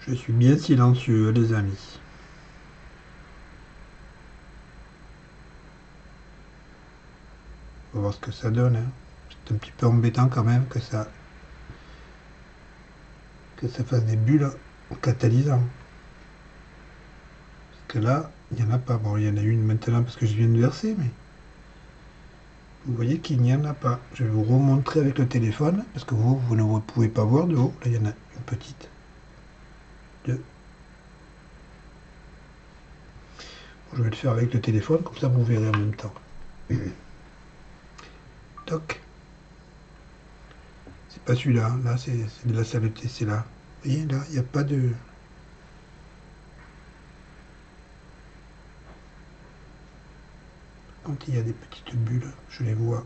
Je suis bien silencieux, les amis. On va voir ce que ça donne. Hein. C'est un petit peu embêtant quand même que ça fasse des bulles en catalysant. Parce que là, il n'y en a pas. Bon, il y en a une maintenant parce que je viens de verser, mais vous voyez qu'il n'y en a pas. Je vais vous remontrer avec le téléphone parce que vous ne pouvez pas voir de haut. Là, il y en a une petite. Deux. Bon, je vais le faire avec le téléphone, comme ça vous verrez en même temps. Toc. C'est pas celui-là. Là, c'est de la saleté. C'est là. Vous voyez, là, il n'y a pas de... Quand il y a des petites bulles, je les vois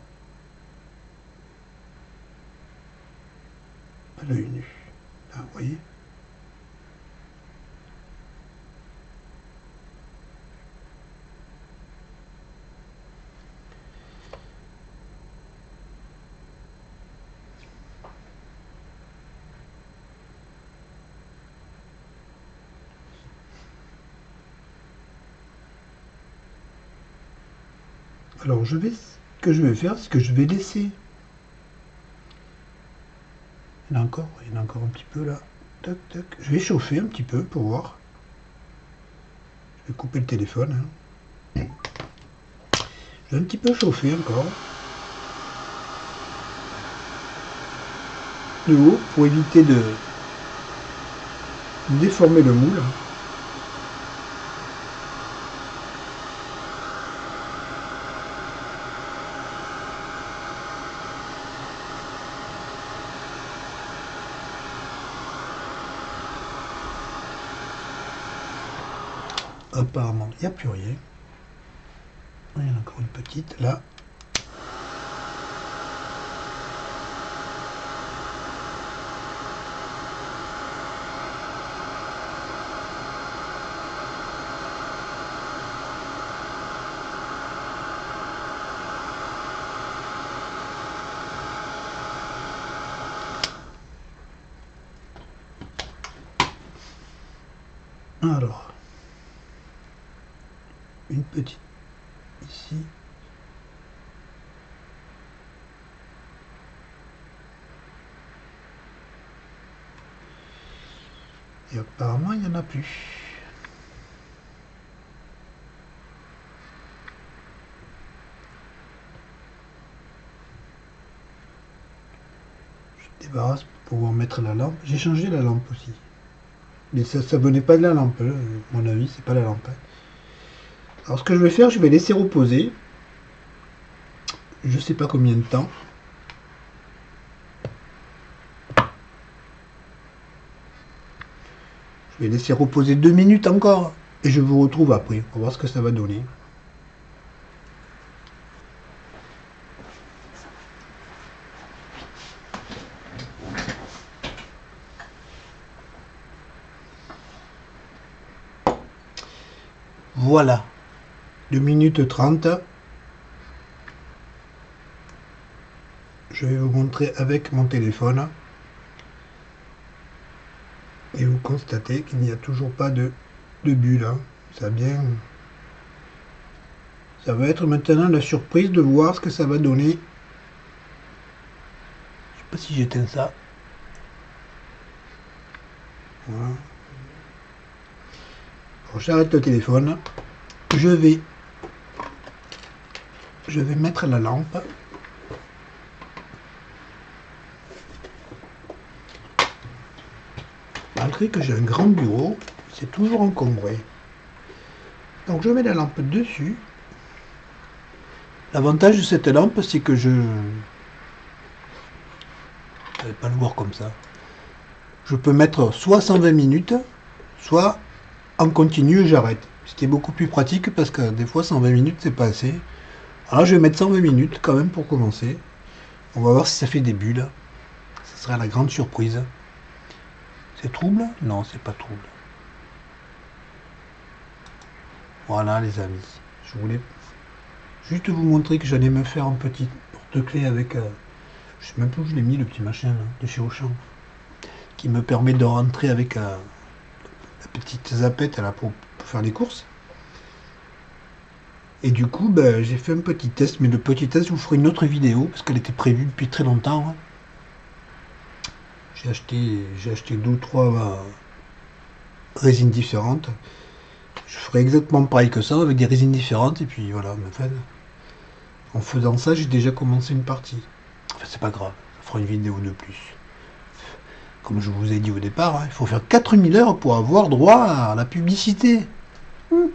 à l'œil nu. Là, vous voyez? Alors, ce que je vais faire, c'est que je vais laisser. Il y en a encore un petit peu là. Tac, tac. Je vais chauffer un petit peu pour voir. Je vais couper le téléphone. Hein. Je vais un petit peu chauffer encore. De haut pour éviter de déformer le moule. Apparemment, il n'y a plus rien. Il y en a encore une petite là. Alors, une petite ici. Et apparemment, il n'y en a plus. Je débarrasse pour pouvoir mettre la lampe. J'ai changé la lampe aussi. Mais ça venait pas de la lampe, à mon avis, c'est pas la lampe. Alors ce que je vais faire, je vais laisser reposer. Je sais pas combien de temps. Je vais laisser reposer 2 minutes encore. Et je vous retrouve après. On va voir ce que ça va donner. Voilà, 2 minutes 30. Je vais vous montrer avec mon téléphone. Et vous constatez qu'il n'y a toujours pas de bulle. Hein. Ça va être maintenant la surprise de voir ce que ça va donner. Je sais pas si j'éteins ça. Voilà. Bon, j'arrête le téléphone. Je vais mettre la lampe. Malgré que j'ai un grand bureau, c'est toujours encombré. Donc je mets la lampe dessus. L'avantage de cette lampe, c'est que je ne vais pas le voir comme ça. Je peux mettre soit 120 minutes, soit en continu et j'arrête. Ce qui est beaucoup plus pratique parce que des fois 120 minutes c'est pas assez. Alors je vais mettre 120 minutes quand même pour commencer. On va voir si ça fait des bulles. Ce sera la grande surprise. C'est trouble? Non, c'est pas trouble. Voilà les amis. Je voulais juste vous montrer que j'allais me faire un petit porte-clés avec... je sais même pas où je l'ai mis le petit machin là, de chez Auchan. Qui me permet de rentrer avec la petite zapette là, pour faire les courses. Et du coup, ben, j'ai fait un petit test, mais le petit test, je vous ferai une autre vidéo, parce qu'elle était prévue depuis très longtemps. Hein. J'ai acheté 2 ou 3 résines différentes. Je ferai exactement pareil que ça, avec des résines différentes, et puis voilà, en faisant ça, j'ai déjà commencé une partie. Enfin, c'est pas grave, ça fera une vidéo de plus. Comme je vous ai dit au départ, hein, il faut faire 4000 heures pour avoir droit à la publicité. Vous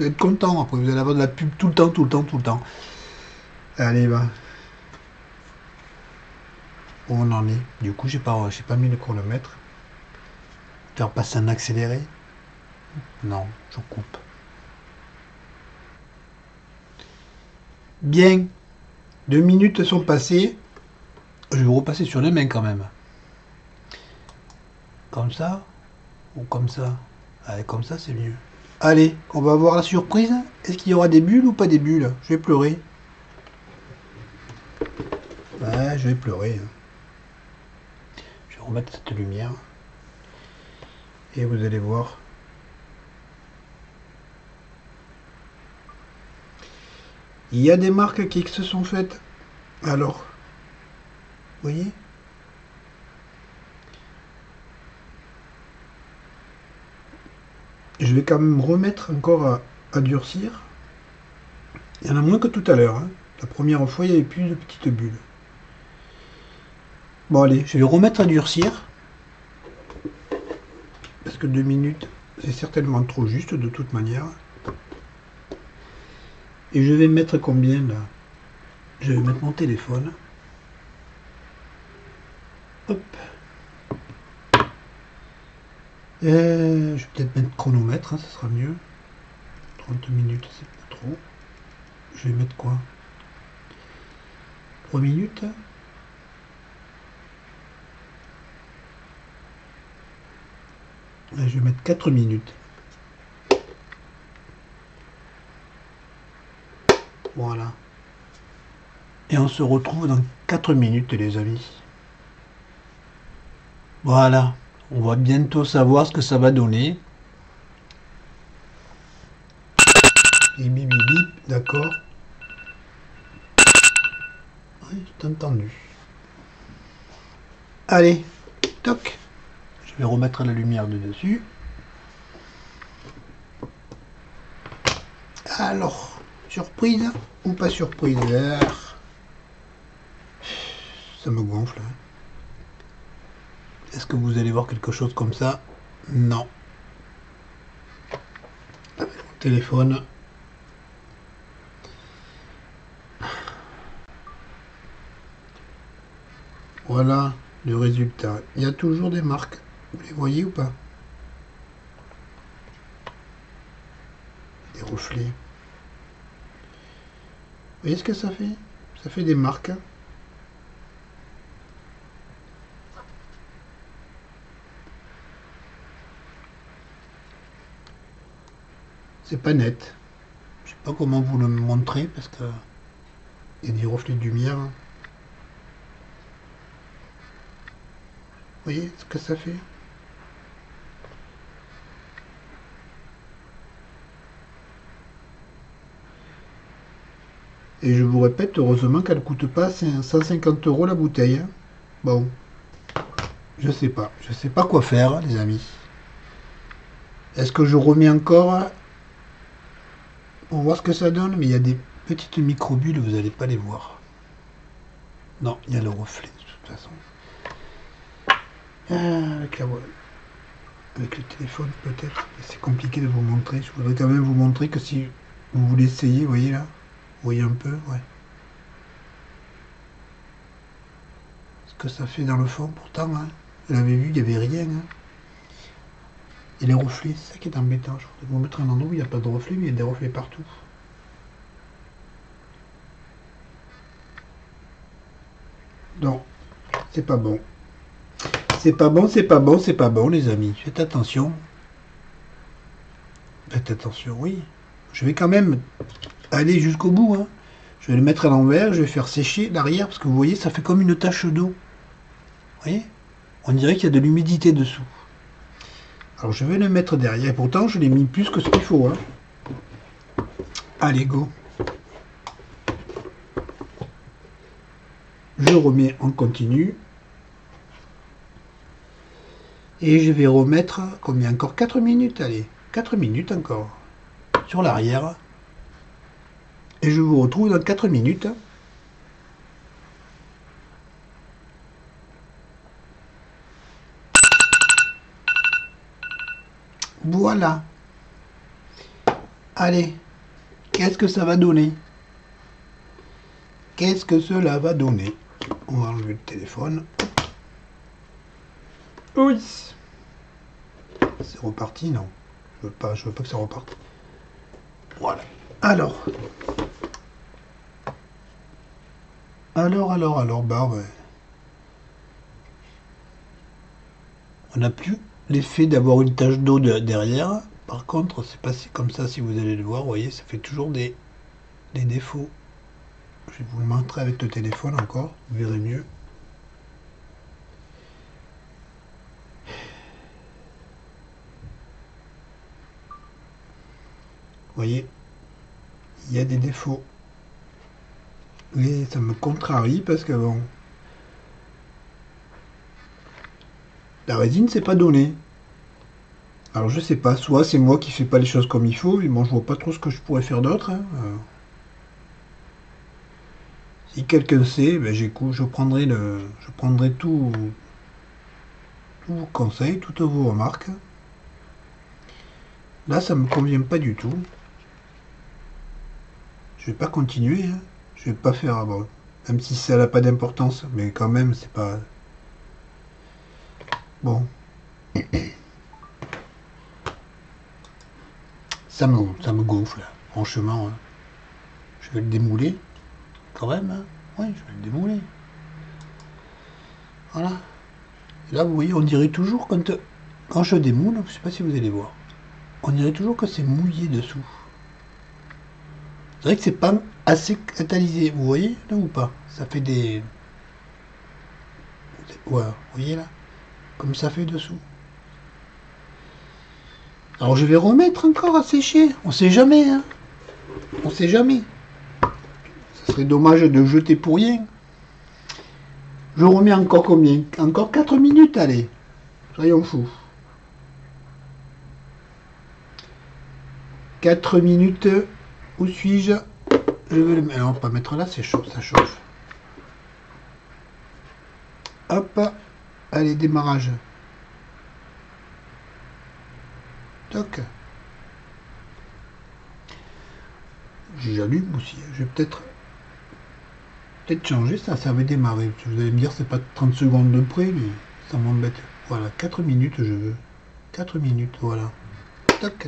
allez être content, après vous allez avoir de la pub tout le temps, tout le temps, tout le temps. Allez, va. Où on en est. Du coup, j'ai pas mis le chronomètre. Faire passer un accéléré. Non, je coupe. Bien. 2 minutes sont passées. Je vais repasser sur les mains quand même. Comme ça ou comme ça. Allez, comme ça, c'est mieux. Allez, on va voir la surprise. Est-ce qu'il y aura des bulles ou pas des bulles? Je vais pleurer. Ouais, je vais pleurer. Je vais remettre cette lumière. Et vous allez voir. Il y a des marques qui se sont faites. Alors, vous voyez? Je vais quand même remettre encore à durcir. Il y en a moins que tout à l'heure. Hein. La première fois, il y avait plus de petites bulles. Bon, allez, je vais remettre à durcir. Parce que 2 minutes, c'est certainement trop juste de toute manière. Et je vais mettre combien là? Je vais mettre mon téléphone. Hop. Je vais peut-être mettre chronomètre, hein, ça sera mieux. 30 minutes, c'est pas trop. Je vais mettre quoi? 3 minutes. Et je vais mettre 4 minutes. Voilà. Et on se retrouve dans 4 minutes, les amis. Voilà. On va bientôt savoir ce que ça va donner. Bip, bip, bip, bip, d'accord. Oui, j'ai entendu. Allez, toc. Je vais remettre la lumière de dessus. Alors, surprise ou pas surprise? Ça me gonfle. Hein. Est-ce que vous allez voir quelque chose comme ça? Non. Avec mon téléphone. Voilà le résultat. Il y a toujours des marques. Vous les voyez ou pas? Des reflets. Vous voyez ce que ça fait? Ça fait des marques. c'est pas net. Je sais pas comment vous le montrer parce que il y a des reflets de lumière. Vous voyez ce que ça fait? Et je vous répète, heureusement qu'elle ne coûte pas 150 € la bouteille. Hein. Bon, je sais pas. Je sais pas quoi faire, les amis. Est-ce que je remets encore pour voir ce que ça donne? Mais il y a des petites microbules, vous n'allez pas les voir. Non, il y a le reflet de toute façon. Avec la avec le téléphone peut-être. C'est compliqué de vous montrer. Je voudrais quand même vous montrer que si vous voulez essayer, vous voyez là? Vous voyez un peu, ouais. Ce que ça fait dans le fond, pourtant, hein, vous l'avez vu, il n'y avait rien. Hein. Et les reflets, c'est ça qui est embêtant. Je voudrais vous mettre un endroit où il n'y a pas de reflets, mais il y a des reflets partout. Non, c'est pas bon. C'est pas bon, c'est pas bon, c'est pas bon, les amis. Faites attention. Faites attention, oui. Je vais quand même aller jusqu'au bout. Hein. Je vais le mettre à l'envers, je vais faire sécher l'arrière, parce que vous voyez, ça fait comme une tache d'eau. Vous voyez? On dirait qu'il y a de l'humidité dessous. Alors je vais le mettre derrière, et pourtant je l'ai mis plus que ce qu'il faut. Hein. Allez, go. Je remets en continu. Et je vais remettre, combien encore? 4 minutes, allez. 4 minutes encore. Sur l'arrière. Et je vous retrouve dans 4 minutes. Voilà. Allez. Qu'est-ce que ça va donner? Qu'est-ce que cela va donner? On va enlever le téléphone. Oui. C'est reparti, non? Je veux pas que ça reparte. Voilà. Alors, bah ouais. On n'a plus l'effet d'avoir une tache d'eau derrière. Par contre, c'est passé comme ça, si vous allez le voir, vous voyez, ça fait toujours des défauts. Je vais vous le montrer avec le téléphone encore, vous verrez mieux. Vous voyez, il y a des défauts. Et ça me contrarie parce que bon, la résine c'est pas donné. Alors je sais pas, soit c'est moi qui fais pas les choses comme il faut, mais bon je vois pas trop ce que je pourrais faire d'autre. Hein. Si quelqu'un sait, ben j'écoute, je prendrai tous vos conseils, toutes vos remarques. Là ça me convient pas du tout. Je vais pas continuer. Hein. Je vais pas faire bon, même si ça n'a pas d'importance, mais quand même c'est pas bon. Ça me gonfle, franchement. Hein. Je vais le démouler, quand même. Hein. Oui, je vais le démouler. Voilà. Et là, vous voyez, on dirait toujours quand je démoule, je sais pas si vous allez voir, on dirait toujours que c'est mouillé dessous. C'est vrai que c'est pas assez catalysé, vous voyez là ou pas? Ça fait des... Ouais, vous voyez là? Comme ça fait dessous. Alors je vais remettre encore à sécher. On sait jamais, hein. On sait jamais. Ça serait dommage de jeter pour rien. Je remets encore combien? Encore 4 minutes, allez. Soyons fous. 4 minutes. Où suis-je? Je vais le mettre. Alors, on va pas mettre là, c'est chaud, ça chauffe. Hop. Allez, démarrage. Toc. J'allume aussi. Je vais peut-être changer ça, ça avait démarré. Vous allez me dire, c'est pas 30 secondes de près, mais ça m'embête. Voilà, 4 minutes, je veux. 4 minutes, voilà. Toc.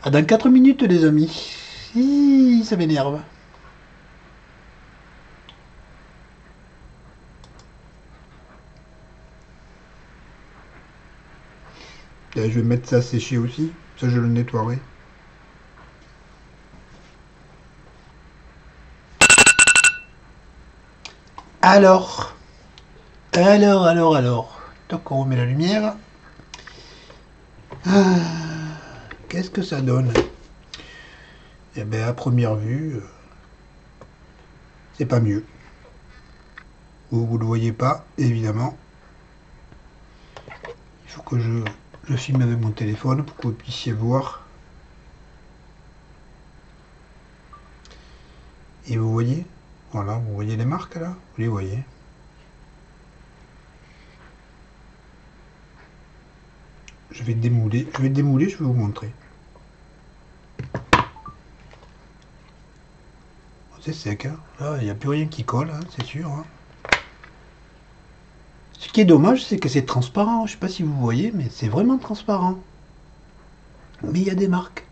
Ah, dans 4 minutes, les amis. Hi, ça m'énerve. Tiens, je vais mettre ça à sécher aussi. Ça, je le nettoierai. Alors, alors. Donc, on remet la lumière. Qu'est-ce que ça donne? Eh bien, à première vue, c'est pas mieux. Vous le voyez pas, évidemment. Il faut que je filme avec mon téléphone pour que vous puissiez voir. Et vous voyez, voilà, vous voyez les marques là? Vous les voyez. Je vais démouler, je vais vous montrer. C'est sec, hein. Là, il n'y a plus rien qui colle, hein, c'est sûr. Hein. Ce qui est dommage, c'est que c'est transparent. Je sais pas si vous voyez, mais c'est vraiment transparent. Mais il y a des marques.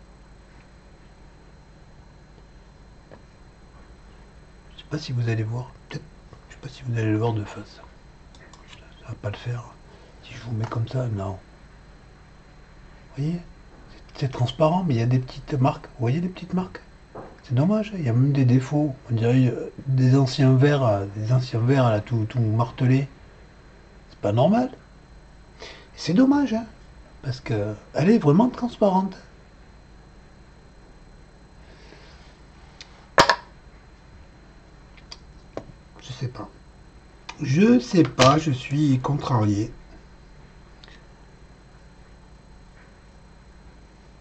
Je sais pas si vous allez voir. Peut-être. Je sais pas si vous allez le voir de face. Ça va pas le faire. Si je vous mets comme ça, non. Vous voyez? C'est transparent, mais il y a des petites marques. Vous voyez les petites marques? C'est dommage, il y a même des défauts. On dirait des anciens verres là, tout martelés. C'est pas normal. C'est dommage, hein, parce que elle est vraiment transparente. Je sais pas. Je sais pas, je suis contrarié.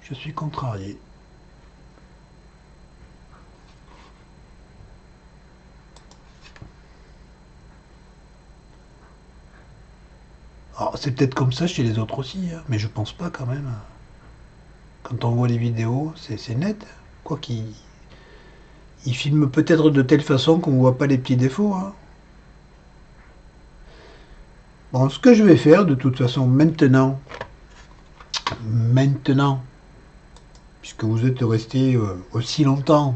Je suis contrarié. Alors, c'est peut-être comme ça chez les autres aussi, hein, mais je pense pas quand même. Quand on voit les vidéos, c'est net. Quoi qu'il filme peut-être de telle façon qu'on voit pas les petits défauts. Hein. Bon, ce que je vais faire de toute façon maintenant, puisque vous êtes resté aussi longtemps,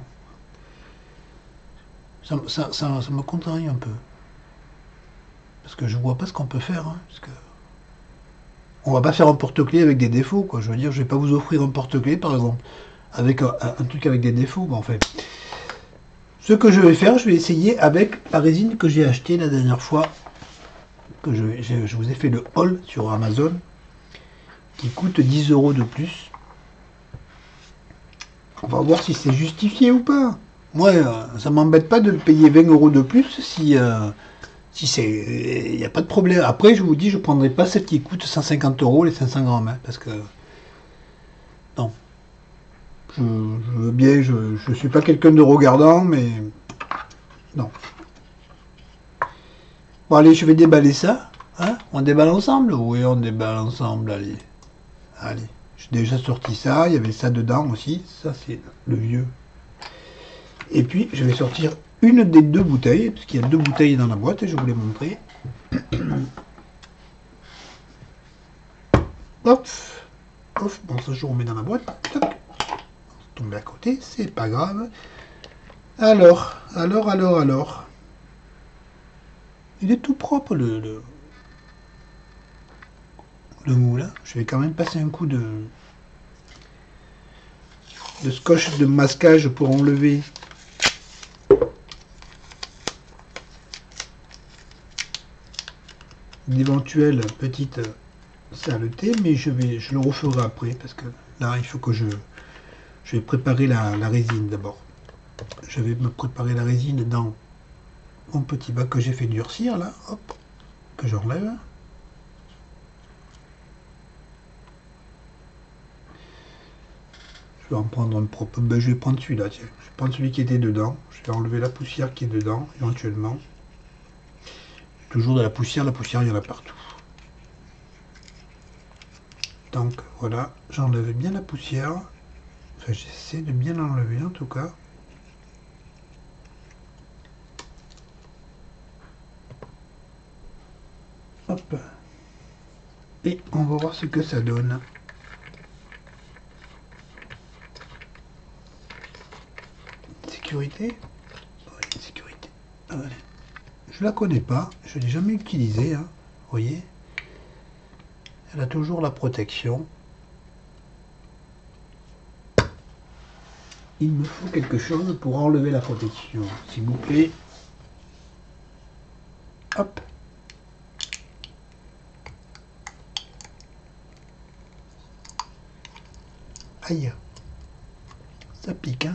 ça me contrarie un peu. Parce que je vois pas ce qu'on peut faire. Hein, parce que on va pas faire un porte-clés avec des défauts, quoi. Je veux dire, je vais pas vous offrir un porte-clés, par exemple, avec un truc avec des défauts. Bon, enfin, ce que je vais faire, je vais essayer avec la résine que j'ai achetée la dernière fois, que je vous ai fait le haul sur Amazon, qui coûte 10 € de plus. On va voir si c'est justifié ou pas. Moi, ça m'embête pas de payer 20 € de plus si c'est, il n'y a pas de problème. Après, je vous dis, je prendrai pas celle qui coûte 150 € les 500 grammes, hein, parce que non. Je veux bien, je suis pas quelqu'un de regardant, mais non. Bon, allez, je vais déballer ça. Hein, on déballe ensemble? Oui, on déballe ensemble, allez. Allez. J'ai déjà sorti ça, il y avait ça dedans aussi. Ça, c'est le vieux. Et puis, je vais sortir une des deux bouteilles, parce qu'il y a deux bouteilles dans la boîte, et je vais vous les montrer. Hop. Hop. Bon, ça, je remets dans la boîte. Toc. Tomber à côté, c'est pas grave. Alors. Il est tout propre, le moule. Hein. Je vais quand même passer un coup de scotch de masquage pour enlever d'éventuelles petites saletés, mais je le referai après parce que là il faut que je vais préparer la résine d'abord. Je vais me préparer la résine dans mon petit bac que j'ai fait durcir là, hop, que j'enlève. Je vais en prendre un propre. Ben, je vais prendre celui-là, tiens. Je vais prendre celui qui était dedans. Je vais enlever la poussière qui est dedans, éventuellement. Toujours de la poussière, il y en a partout. Donc voilà, j'enlève bien la poussière. Enfin, j'essaie de bien l'enlever en tout cas. Hop. Et on va voir ce que ça donne. Sécurité. Oui, sécurité. Allez. Je la connais pas, je l'ai jamais utilisée, hein. Vous voyez. Elle a toujours la protection. Il me faut quelque chose pour enlever la protection, s'il vous plaît. Hop. Aïe. Ça pique, hein.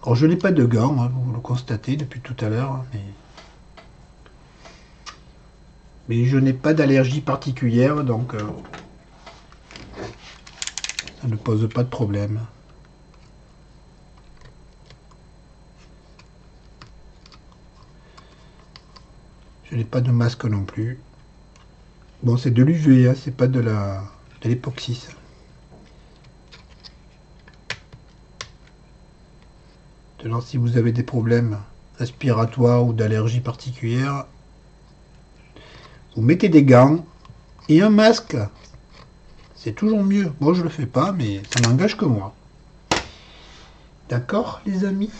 Alors je n'ai pas de gants, hein, vous le constatez depuis tout à l'heure, mais je n'ai pas d'allergie particulière, donc ça ne pose pas de problème. Je n'ai pas de masque non plus. Bon, c'est de l'UV, hein, c'est pas de l'époxy, ça. Alors, si vous avez des problèmes respiratoires ou d'allergie particulière, vous mettez des gants et un masque. C'est toujours mieux. Moi, je le fais pas, mais ça n'engage que moi. D'accord, les amis?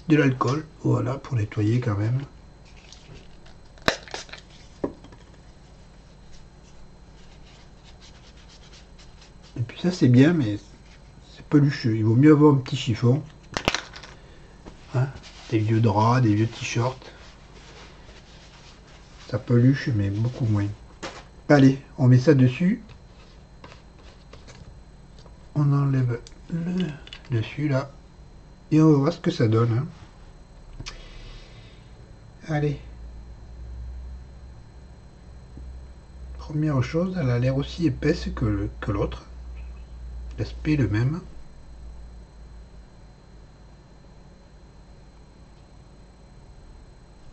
De l'alcool, voilà, pour nettoyer quand même. Et puis ça, c'est bien, mais c'est pelucheux. Il vaut mieux avoir un petit chiffon. Hein, des vieux draps, des vieux t-shirts. Ça peluche, mais beaucoup moins. Allez, on met ça dessus. On enlève le dessus, là. Et on va voir ce que ça donne. Hein. Allez. Première chose, elle a l'air aussi épaisse que l'autre. L'aspect est le même.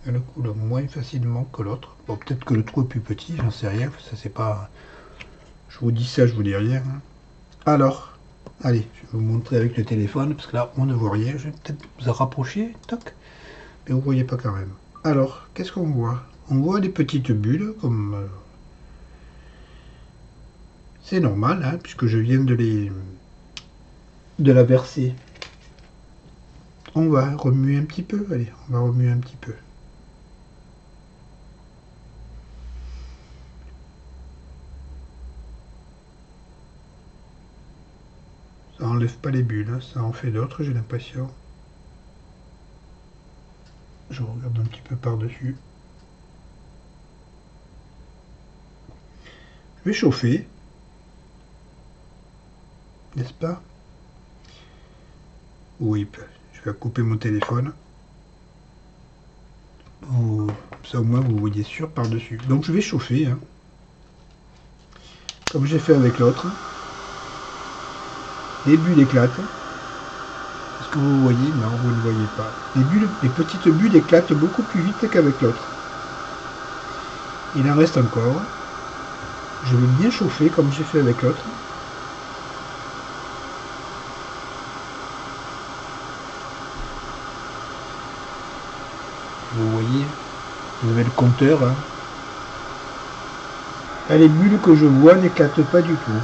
Elle coule moins facilement que l'autre. Bon, peut-être que le trou est plus petit, j'en sais rien. Ça, c'est pas... Je vous dis ça, je vous dis rien. Hein. Alors, allez, je vais vous montrer avec le téléphone, parce que là, on ne voit rien. Je vais peut-être vous rapprocher, toc. Mais vous ne voyez pas quand même. Alors, qu'est-ce qu'on voit? On voit des petites bulles, comme... c'est normal, hein, puisque je viens de la verser. On va remuer un petit peu, allez, on va remuer un petit peu. Ça enlève pas les bulles, hein, ça en fait d'autres, j'ai l'impression. Je regarde un petit peu par-dessus. Je vais chauffer. N'est-ce pas? Oui, je vais couper mon téléphone. Oh, ça au moins vous voyez sûr par-dessus. Donc je vais chauffer, hein, comme j'ai fait avec l'autre. Les bulles éclatent. Est-ce que vous voyez? Non, vous ne voyez pas. Les petites bulles éclatent beaucoup plus vite qu'avec l'autre. Il en reste encore. Je vais bien chauffer comme j'ai fait avec l'autre. Vous voyez, vous avez le compteur. Hein. Et les bulles que je vois n'éclatent pas du tout.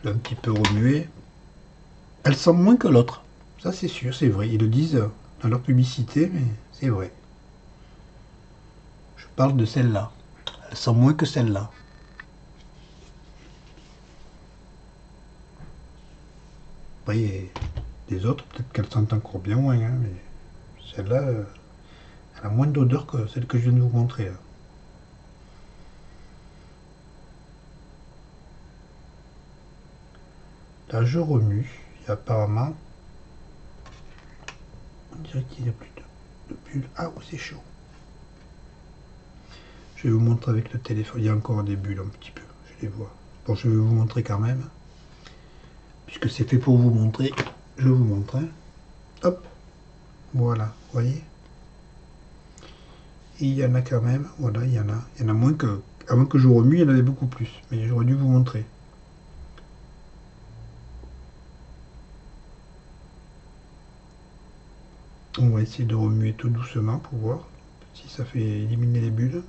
Je vais un petit peu remuer. Elles sentent moins que l'autre. Ça c'est sûr, c'est vrai. Ils le disent dans leur publicité, mais c'est vrai. Je parle de celle-là. Elles sentent moins que celle-là. Après, les autres, peut-être qu'elles sentent encore bien moins, hein, mais celle-là, elle a moins d'odeur que celle que je viens de vous montrer. Là. Là, je remue, et apparemment, on dirait qu'il n'y a plus de bulles. Ah, oh, c'est chaud. Je vais vous montrer avec le téléphone, il y a encore des bulles un petit peu, je les vois. Bon, je vais vous montrer quand même, puisque c'est fait pour vous montrer, je vous montre. Hein. Hop, voilà, vous voyez. Et il y en a quand même, voilà, il y en a moins que, avant que je remue, il y en avait beaucoup plus, mais j'aurais dû vous montrer. On va essayer de remuer tout doucement pour voir si ça fait éliminer les bulles.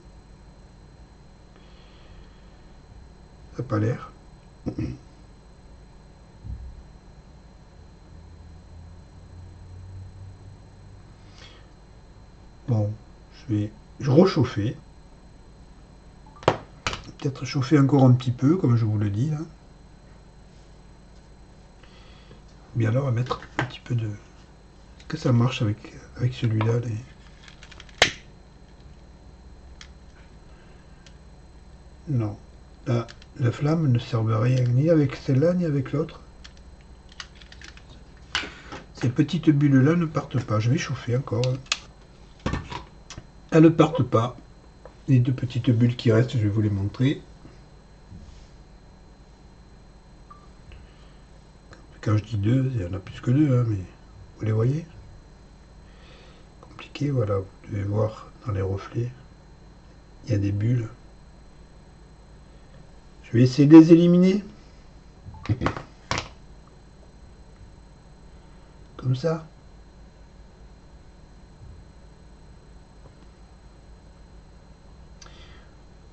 Ça n'a pas l'air. Bon, je rechauffer. Peut-être chauffer encore un petit peu, comme je vous le dis là. Bien alors, on va mettre un petit peu de... Est-ce que ça marche avec celui-là Non. Là, la flamme ne sert à rien, ni avec celle-là, ni avec l'autre. Ces petites bulles-là ne partent pas. Je vais chauffer encore. Elles ne partent pas. Les deux petites bulles qui restent, je vais vous les montrer. Quand je dis deux, il y en a plus que deux, hein, mais vous les voyez? Compliqué, voilà. Vous devez voir dans les reflets. Il y a des bulles. Je vais essayer de les éliminer. Comme ça.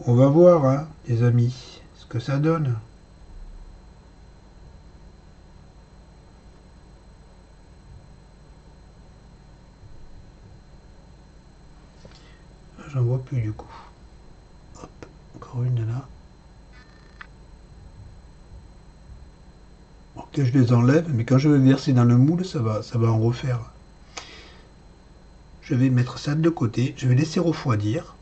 On va voir, hein, les amis, ce que ça donne. J'en vois plus du coup. Hop, encore une là. Ok, je les enlève, mais quand je vais verser dans le moule, ça va en refaire. Je vais mettre ça de côté, je vais laisser refroidir.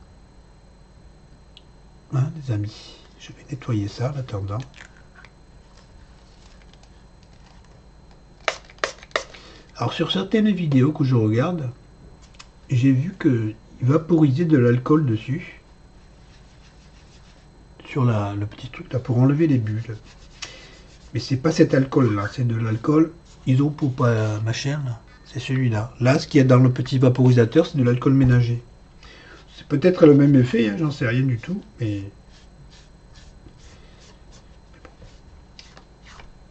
Hein, les amis, je vais nettoyer ça en attendant. Alors sur certaines vidéos que je regarde, j'ai vu qu'il vaporisait de l'alcool dessus. Sur le petit truc là pour enlever les bulles. Mais c'est pas cet alcool là, c'est de l'alcool isopropyl machin là. C'est celui-là. Là, ce qu'il y a dans le petit vaporisateur, c'est de l'alcool ménager. C'est peut-être le même effet, hein, j'en sais rien du tout, mais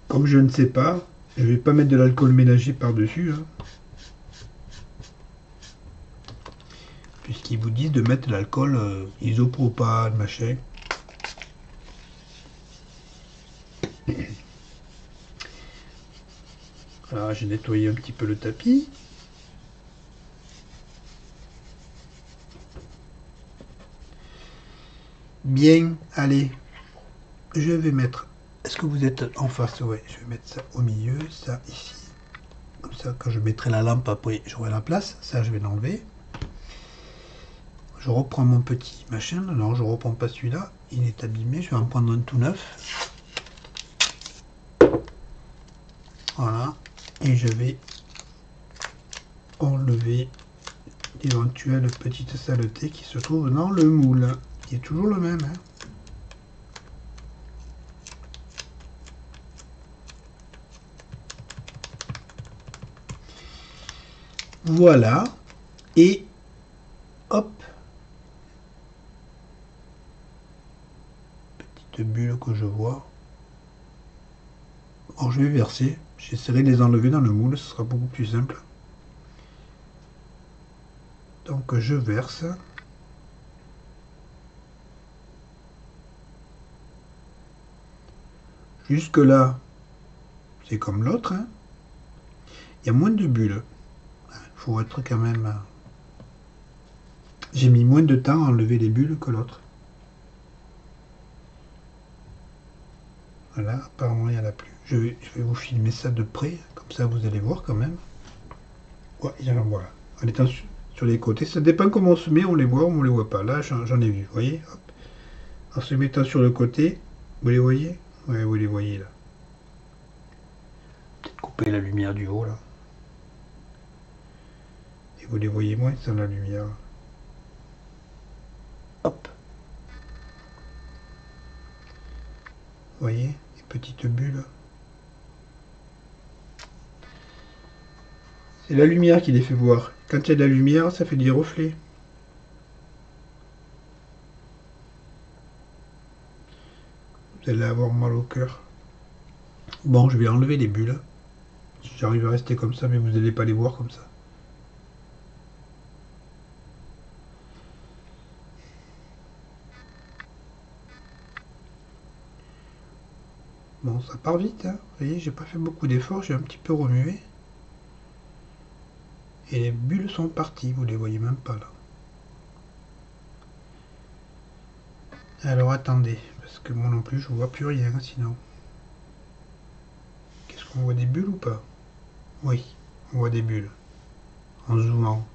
comme je ne sais pas, je vais pas mettre de l'alcool ménager par-dessus, hein, puisqu'ils vous disent de mettre de l'alcool isopropyl machin. Voilà, j'ai nettoyé un petit peu le tapis. Bien, allez, je vais mettre... Est-ce que vous êtes en face? Ouais, je vais mettre ça au milieu, ça ici. Comme ça, quand je mettrai la lampe, après, j'aurai la place. Ça, je vais l'enlever. Je reprends mon petit machin. Non, je reprends pas celui-là. Il est abîmé. Je vais en prendre un tout neuf. Voilà. Et je vais enlever l'éventuelle petite saleté qui se trouve dans le moule. Qui est toujours le même, hein. Voilà. Et hop. Petite bulle que je vois. Alors je vais verser. J'essaierai de les enlever dans le moule. Ce sera beaucoup plus simple. Donc je verse. Jusque là, c'est comme l'autre, hein. Il y a moins de bulles. Il faut être quand même... J'ai mis moins de temps à enlever les bulles que l'autre. Voilà, apparemment il n'y en a plus. Je vais vous filmer ça de près, comme ça vous allez voir quand même. Ouais, il y en a, voilà. En étant sur les côtés, ça dépend comment on se met, on les voit ou on les voit pas. Là, j'en ai vu, vous voyez. Hop. En se mettant sur le côté, vous les voyez? Ouais, vous les voyez là. Peut-être couper la lumière du haut là. Et vous les voyez moins sans la lumière. Hop. Vous voyez, les petites bulles. C'est la lumière qui les fait voir. Quand il y a de la lumière, ça fait des reflets. Vous allez avoir mal au cœur. Bon, je vais enlever les bulles. Si j'arrive à rester comme ça, mais vous n'allez pas les voir comme ça. Bon, ça part vite, hein. Vous voyez, j'ai pas fait beaucoup d'efforts, j'ai un petit peu remué. Et les bulles sont parties, vous les voyez même pas là. Alors attendez, parce que moi non plus je vois plus rien sinon. Qu'est-ce qu'on voit, des bulles ou pas? Oui, on voit des bulles en zoomant.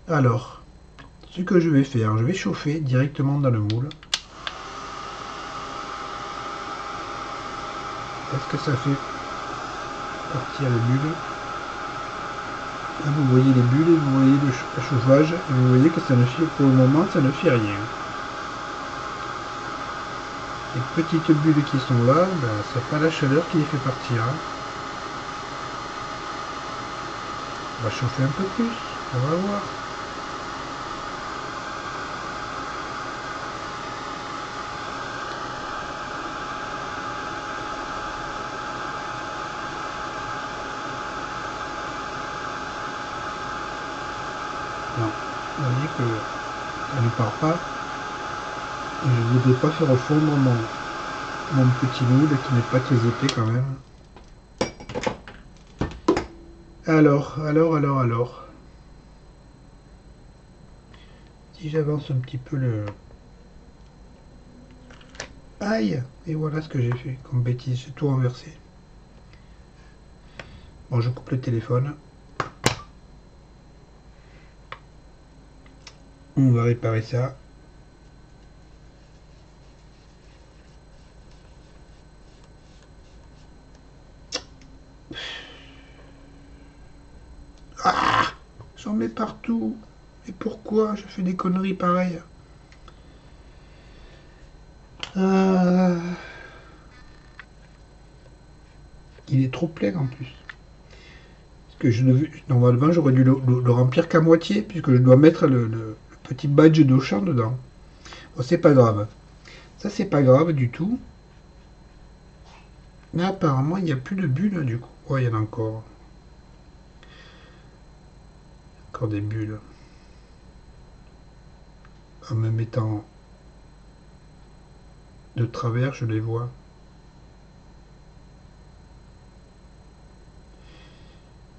Alors, ce que je vais faire, je vais chauffer directement dans le moule. Est-ce que ça fait partir les bulles? Là, vous voyez les bulles et vous voyez le chauffage et vous voyez que ça ne fait, pour le moment, ça ne fait rien. Les petites bulles qui sont là, ben, c'est pas la chaleur qui les fait partir. Hein. On va chauffer un peu plus, on va voir. Non, vous voyez que ça ne part pas. Et je ne voudrais pas faire fondre mon petit moule qui n'est pas très épais quand même. Alors. Si j'avance un petit peu le... Aïe! Et voilà ce que j'ai fait comme bêtise, j'ai tout renversé. Bon, je coupe le téléphone. On va réparer ça. Ah! J'en mets partout. Et pourquoi je fais des conneries pareilles? Ah. Il est trop plein en plus. Parce que normalement j'aurais dû le remplir qu'à moitié, puisque je dois mettre le petit badge d'Auchan dedans. Bon, c'est pas grave. Ça, c'est pas grave du tout. Mais apparemment, il n'y a plus de bulles du coup. Ouais, il y en a encore. Encore des bulles. En me mettant de travers, je les vois.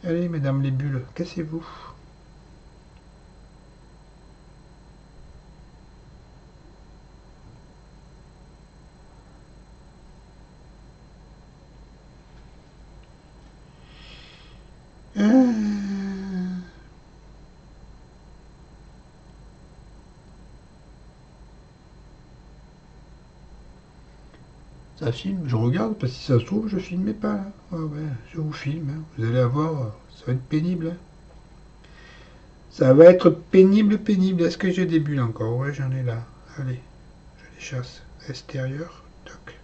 Allez, mesdames les bulles, cassez-vous. Ça filme, je regarde, parce que si ça se trouve, je filmais pas. Là. Ouais, ouais, je vous filme. Hein. Vous allez avoir, ça va être pénible. Hein. Ça va être pénible. Est-ce que j'ai des bulles encore? Ouais, j'en ai là. Allez, je les chasse. Extérieur. Toc.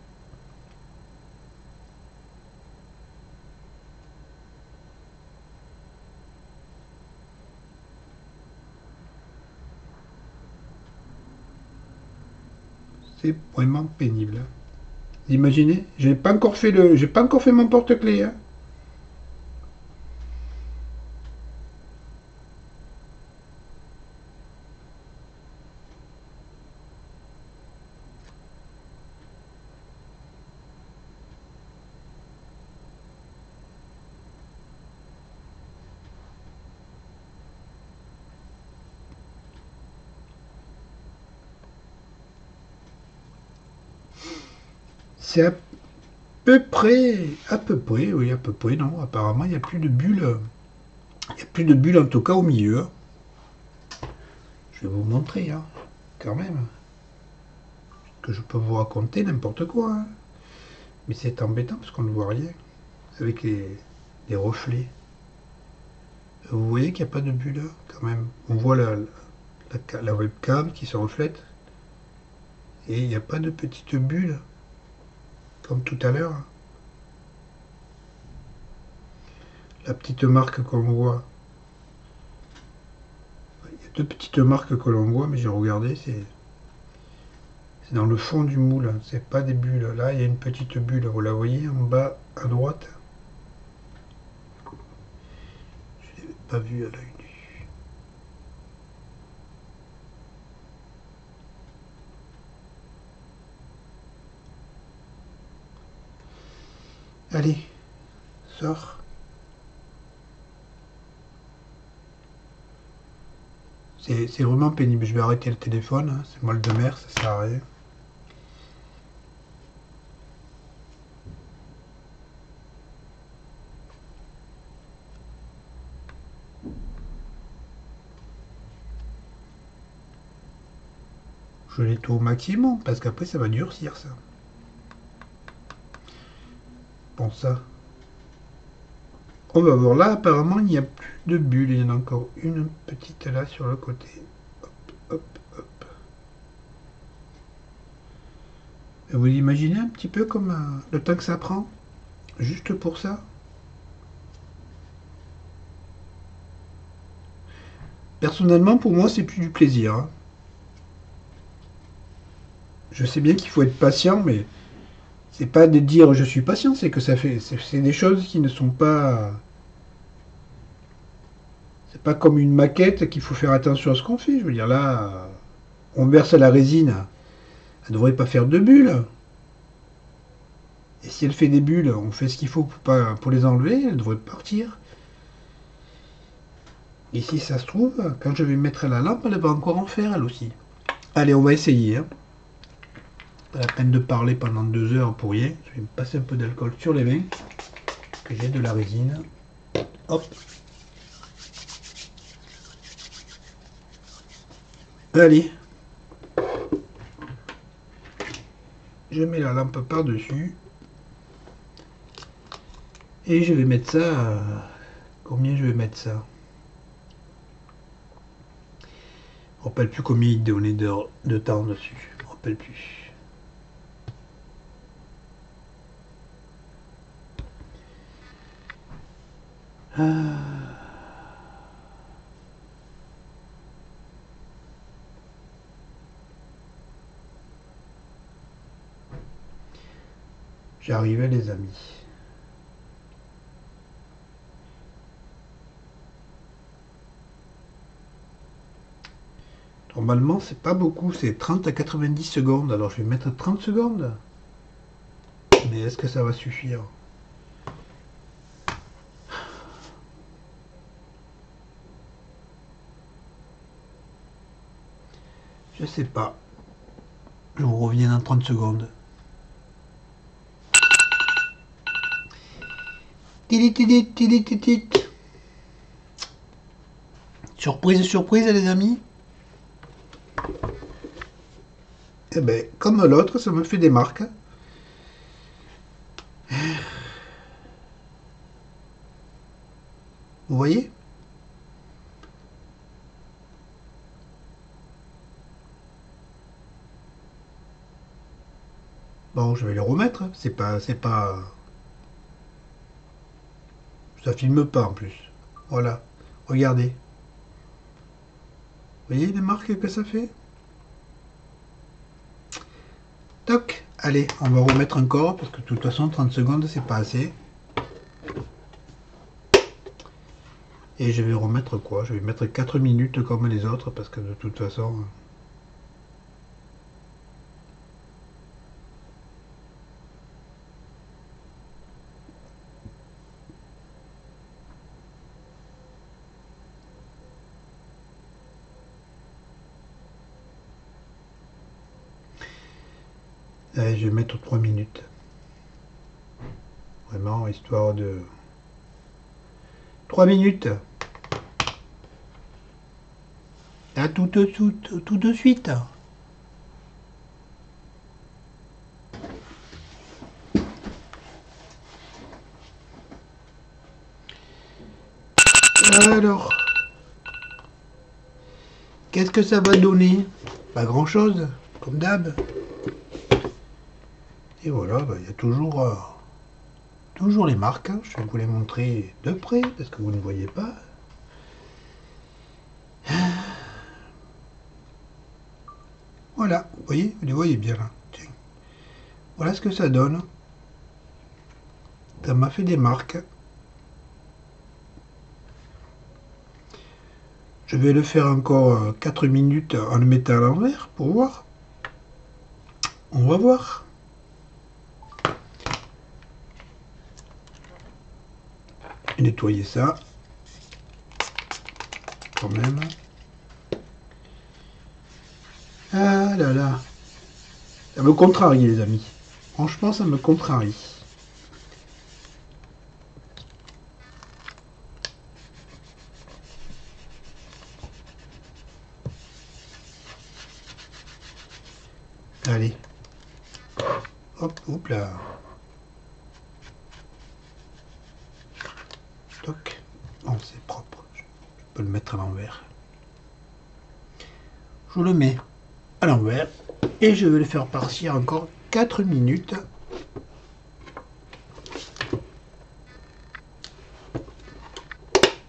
C'est vraiment pénible. Hein. Imaginez, j'ai pas encore fait mon porte-clés. Hein. C'est oui, à peu près, non. Apparemment, il n'y a plus de bulles. Il n'y a plus de bulles en tout cas au milieu. Je vais vous montrer, hein, quand même. Que je peux vous raconter n'importe quoi. Hein. Mais c'est embêtant parce qu'on ne voit rien. Avec les reflets. Vous voyez qu'il n'y a pas de bulles quand même. On voit la webcam qui se reflète. Et il n'y a pas de petites bulles. Comme tout à l'heure. La petite marque qu'on voit. Il y a deux petites marques que l'on voit, mais j'ai regardé, c'est dans le fond du moule, c'est pas des bulles. Là, il y a une petite bulle, vous la voyez en bas à droite. pas vu à l'œil nu. Allez, sors. C'est vraiment pénible. Je vais arrêter le téléphone, hein. C'est mal de mer, ça sert à rien. Je l'ai tout au maximum, parce qu'après ça va durcir ça. Bon ça. On va voir là, apparemment il n'y a plus de bulles. Il y en a encore une petite là sur le côté. Hop, hop, hop. Et vous imaginez un petit peu comme le temps que ça prend? Juste pour ça? Personnellement, pour moi, c'est plus du plaisir, hein. Je sais bien qu'il faut être patient, mais c'est pas de dire je suis patient, c'est que ça fait. C'est des choses qui ne sont pas. C'est pas comme une maquette qu'il faut faire attention à ce qu'on fait. Je veux dire, là, on verse la résine, elle devrait pas faire de bulles. Et si elle fait des bulles, on fait ce qu'il faut pour les enlever, elle devrait partir. Et si ça se trouve, quand je vais mettre la lampe, elle va encore en faire elle aussi. Allez, on va essayer, hein. Pas la peine de parler pendant 2 heures pour rien. Je vais me passer un peu d'alcool sur les mains, que j'ai de la résine. Hop. Allez. Je mets la lampe par-dessus. Et je vais mettre ça. Combien je vais mettre ça? Je ne me rappelle plus combien il donnait de temps dessus. Je ne me rappelle plus. J'arrivais les amis. Normalement c'est pas beaucoup, c'est 30 à 90 secondes. Alors je vais mettre 30 secondes. Mais est-ce que ça va suffire? Je sais pas. Je vous reviens dans 30 secondes. Surprise, surprise les amis. Eh ben, comme l'autre, ça me fait des marques. Vous voyez? Bon, je vais les remettre. C'est pas. Ça filme pas en plus. Voilà. Regardez. Vous voyez les marques que ça fait? Toc. Allez, on va remettre encore parce que de toute façon 30 secondes c'est pas assez. Et je vais remettre quoi? Je vais mettre 4 minutes comme les autres parce que de toute façon. Allez, je vais mettre 3 minutes. Vraiment, histoire de. 3 minutes. À tout de suite. Alors, qu'est-ce que ça va donner? Pas grand-chose, comme d'hab. Et voilà, bah, il y a toujours les marques, hein. Je vais vous les montrer de près, parce que vous ne voyez pas. Voilà, vous les voyez bien là. Tiens. Voilà ce que ça donne. Ça m'a fait des marques. Je vais le faire encore 4 minutes en le mettant à l'envers pour voir. On va voir. Nettoyer ça. Quand même. Ah là là. Ça me contrarie, les amis. Franchement, ça me contrarie. Allez. Hop, hop là. Toc. Non, c'est propre. Je peux le mettre à l'envers. Je le mets à l'envers. Et je vais le faire partir encore 4 minutes.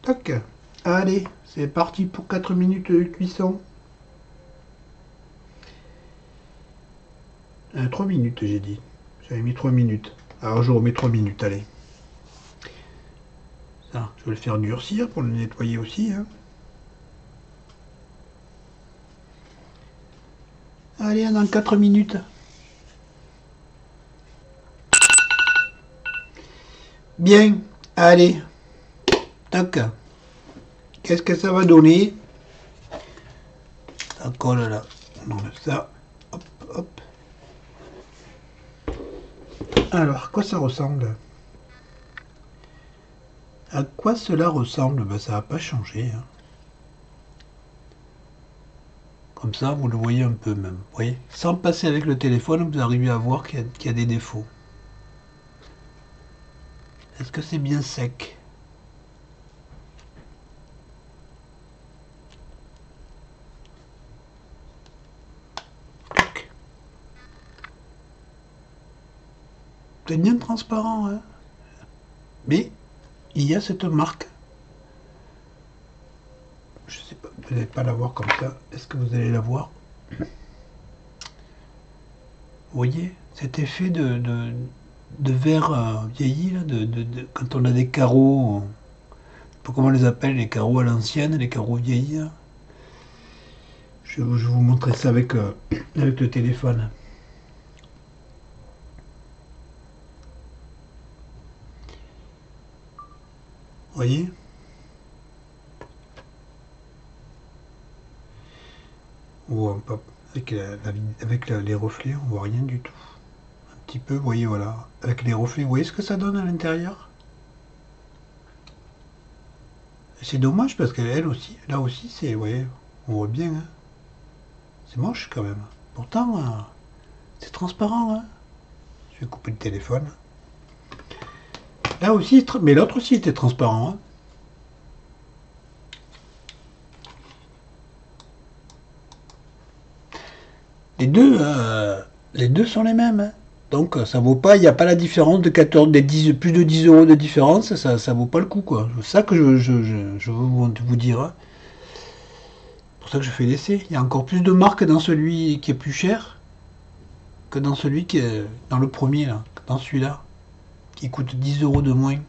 Toc. Allez, c'est parti pour 4 minutes de cuisson. 3 minutes, j'ai dit. J'avais mis 3 minutes. Alors je remets 3 minutes, allez. Ça, je vais le faire durcir pour le nettoyer aussi. Hein. Allez, dans 4 minutes. Bien, allez. Tac. Qu'est-ce que ça va donner? Ça colle là. On enlève ça. Hop, hop. Alors, à quoi ça ressemble? À quoi cela ressemble? Ben, ça n'a pas changé. Hein. Comme ça, vous le voyez un peu même. Vous voyez? Sans passer avec le téléphone, vous arrivez à voir qu'il y a des défauts. Est-ce que c'est bien sec? C'est bien transparent, hein? Mais il y a cette marque. Je sais pas, vous n'allez pas la voir comme ça. Est-ce que vous allez la voir? Vous voyez cet effet de verre vieilli là, quand on a des carreaux, je sais pas comment on les appelle, les carreaux à l'ancienne, les carreaux vieillis. Là. Je vais vous montrer ça avec le téléphone. Vous voyez? On voit pas. Avec les reflets, on voit rien du tout. Un petit peu, vous voyez, voilà. Avec les reflets, vous voyez ce que ça donne à l'intérieur? C'est dommage parce qu'elle aussi, là aussi, c'est, vous voyez, on voit bien. Hein. C'est moche quand même. Pourtant, c'est transparent. Hein. Je vais couper le téléphone. Là aussi, mais l'autre aussi était transparent. Hein. Les deux sont les mêmes. Hein. Donc ça vaut pas, il n'y a pas la différence de 14, plus de 10 euros de différence, ça vaut pas le coup quoi. C'est ça que je veux vous dire. Hein. C'est pour ça que je fais l'essai. Il y a encore plus de marques dans celui qui est plus cher que dans celui qui est dans le premier là, dans celui-là, qui coûte 10 euros de moins.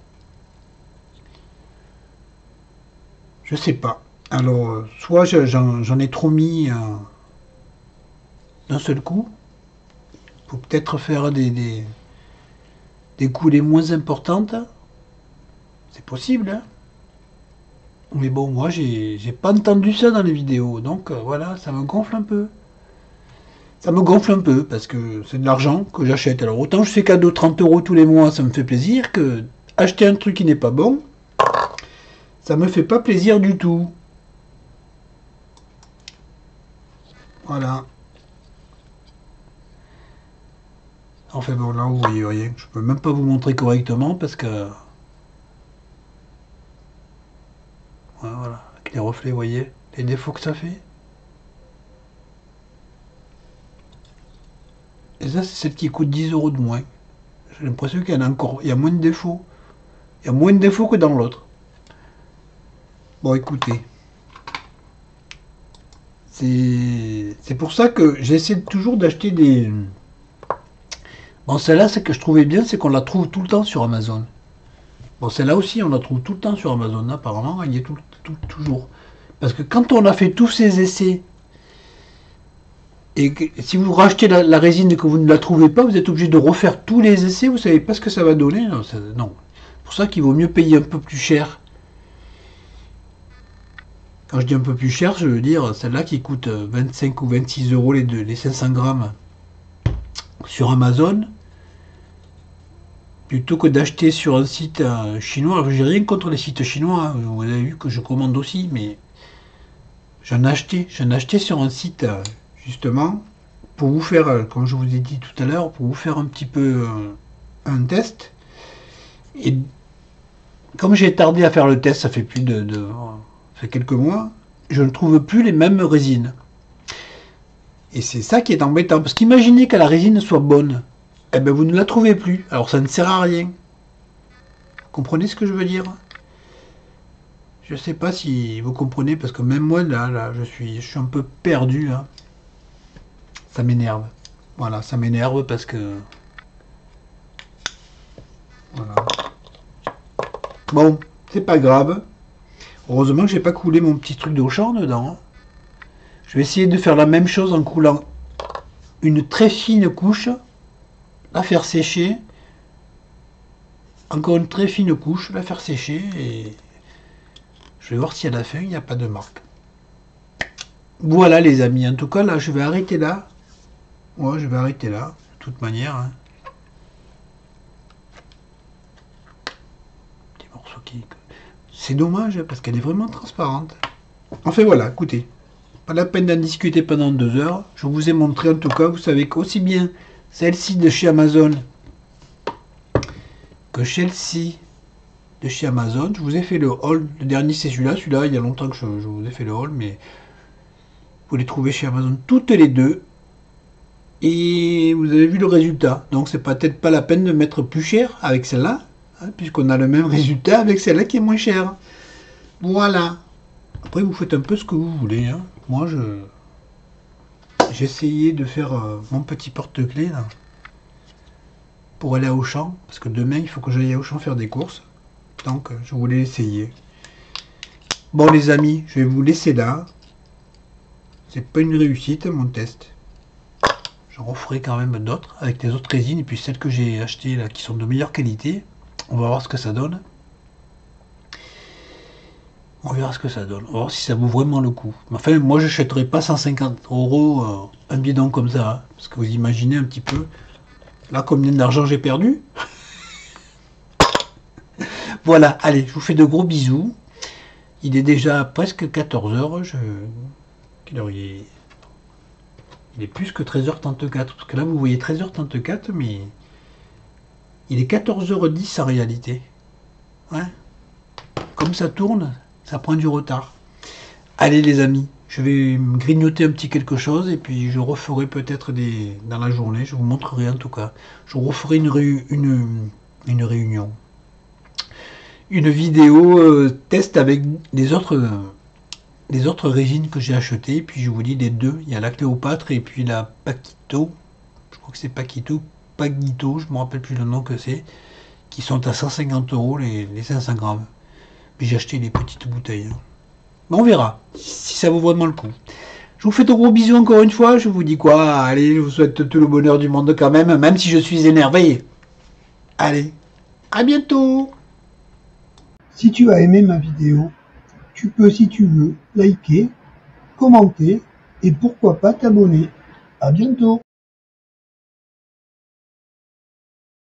Je sais pas. Alors, soit j'en ai trop mis d'un seul coup, pour peut-être faire des coulées moins importantes. C'est possible, hein. Mais bon, moi, j'ai pas entendu ça dans les vidéos. Donc, voilà, ça me gonfle un peu. Ça me gonfle un peu, parce que c'est de l'argent que j'achète. Alors, autant je fais cadeau 30 euros tous les mois, ça me fait plaisir, que acheter un truc qui n'est pas bon, ça me fait pas plaisir du tout. Voilà. Enfin bon, là, vous voyez rien. Je peux même pas vous montrer correctement, parce que... Voilà, avec les reflets, vous voyez, les défauts que ça fait. Et ça, c'est celle qui coûte 10 euros de moins. J'ai l'impression qu'il y en a encore, il y a moins de défauts. Il y a moins de défauts que dans l'autre. Bon, écoutez. C'est pour ça que j'essaie toujours d'acheter des... Bon, celle-là, c'est que je trouvais bien, c'est qu'on la trouve tout le temps sur Amazon. Bon, celle-là aussi, on la trouve tout le temps sur Amazon, apparemment, elle y est toujours. Parce que quand on a fait tous ces essais, et que, si vous rachetez la résine et que vous ne la trouvez pas, vous êtes obligé de refaire tous les essais, vous savez pas ce que ça va donner. Non, non. C'est pour ça qu'il vaut mieux payer un peu plus cher. Quand je dis un peu plus cher, je veux dire celle-là qui coûte 25 ou 26 euros les 500 grammes sur Amazon, plutôt que d'acheter sur un site chinois. Alors, j'ai rien contre les sites chinois, hein. Vous avez vu que je commande aussi, mais j'en ai acheté sur un site justement pour vous faire, comme je vous ai dit tout à l'heure, pour vous faire un petit peu un test. Et comme j'ai tardé à faire le test, ça fait plus ça fait quelques mois, je ne trouve plus les mêmes résines. Et c'est ça qui est embêtant, parce qu'imaginez que la résine soit bonne, eh ben vous ne la trouvez plus, alors ça ne sert à rien. Vous comprenez ce que je veux dire? Je sais pas si vous comprenez, parce que même moi là je suis un peu perdu, hein. Ça m'énerve. Voilà, ça m'énerve parce que voilà. Bon, c'est pas grave. Heureusement que j'ai pas coulé mon petit truc d'Auchan dedans, hein. Je vais essayer de faire la même chose en coulant une très fine couche, la faire sécher, encore une très fine couche, la faire sécher et je vais voir si à la fin il n'y a pas de marque. Voilà les amis, en tout cas là je vais arrêter là. Ouais, je vais arrêter là, de toute manière, hein. Petit morceau qui... C'est dommage parce qu'elle est vraiment transparente. Enfin voilà, écoutez. Pas la peine d'en discuter pendant 2 heures. Je vous ai montré en tout cas, vous savez qu'aussi bien celle-ci de chez Amazon que celle-ci de chez Amazon. Je vous ai fait le haul. Le dernier c'est celui-là. Celui-là, il y a longtemps que je vous ai fait le haul, mais vous les trouvez chez Amazon toutes les deux. Et vous avez vu le résultat. Donc c'est peut-être pas la peine de mettre plus cher avec celle-là, hein, puisqu'on a le même résultat avec celle-là qui est moins chère. Voilà. Après vous faites un peu ce que vous voulez, hein. Moi j'ai essayé de faire mon petit porte-clés là pour aller à Auchan, parce que demain il faut que j'aille à Auchan faire des courses. Donc je voulais essayer. Bon les amis, je vais vous laisser là. C'est pas une réussite mon test. J'en referai quand même d'autres avec les autres résines et puis celles que j'ai achetées là qui sont de meilleure qualité. On va voir ce que ça donne. On verra ce que ça donne. On va voir si ça vaut vraiment le coup. Enfin, moi, je n'achèterai pas 150 € un bidon comme ça, hein, parce que vous imaginez un petit peu là combien d'argent j'ai perdu. Voilà, allez, je vous fais de gros bisous. Il est déjà presque 14 heures. Quelle heure il est? Il est plus que 13h34. Parce que là, vous voyez 13h34, mais il est 14h10 en réalité. Ouais. Comme ça tourne, ça prend du retard. Allez les amis, je vais me grignoter un petit quelque chose et puis je referai peut-être dans la journée, je vous montrerai en tout cas. Je referai une réunion. Une vidéo test avec les autres résines que j'ai achetées. Puis je vous dis les deux, il y a la Cléopâtre et puis la Paquito. Je crois que c'est Paquito, Paquito, je ne me rappelle plus le nom que c'est. Qui sont à 150 € les 500 grammes. Puis j'ai acheté les petites bouteilles. Mais on verra si ça vaut vraiment le coup. Je vous fais de gros bisous encore une fois. Je vous dis quoi? Allez, je vous souhaite tout le bonheur du monde quand même si je suis énervé. Allez, à bientôt. Si tu as aimé ma vidéo, tu peux, si tu veux, liker, commenter et pourquoi pas t'abonner. À bientôt.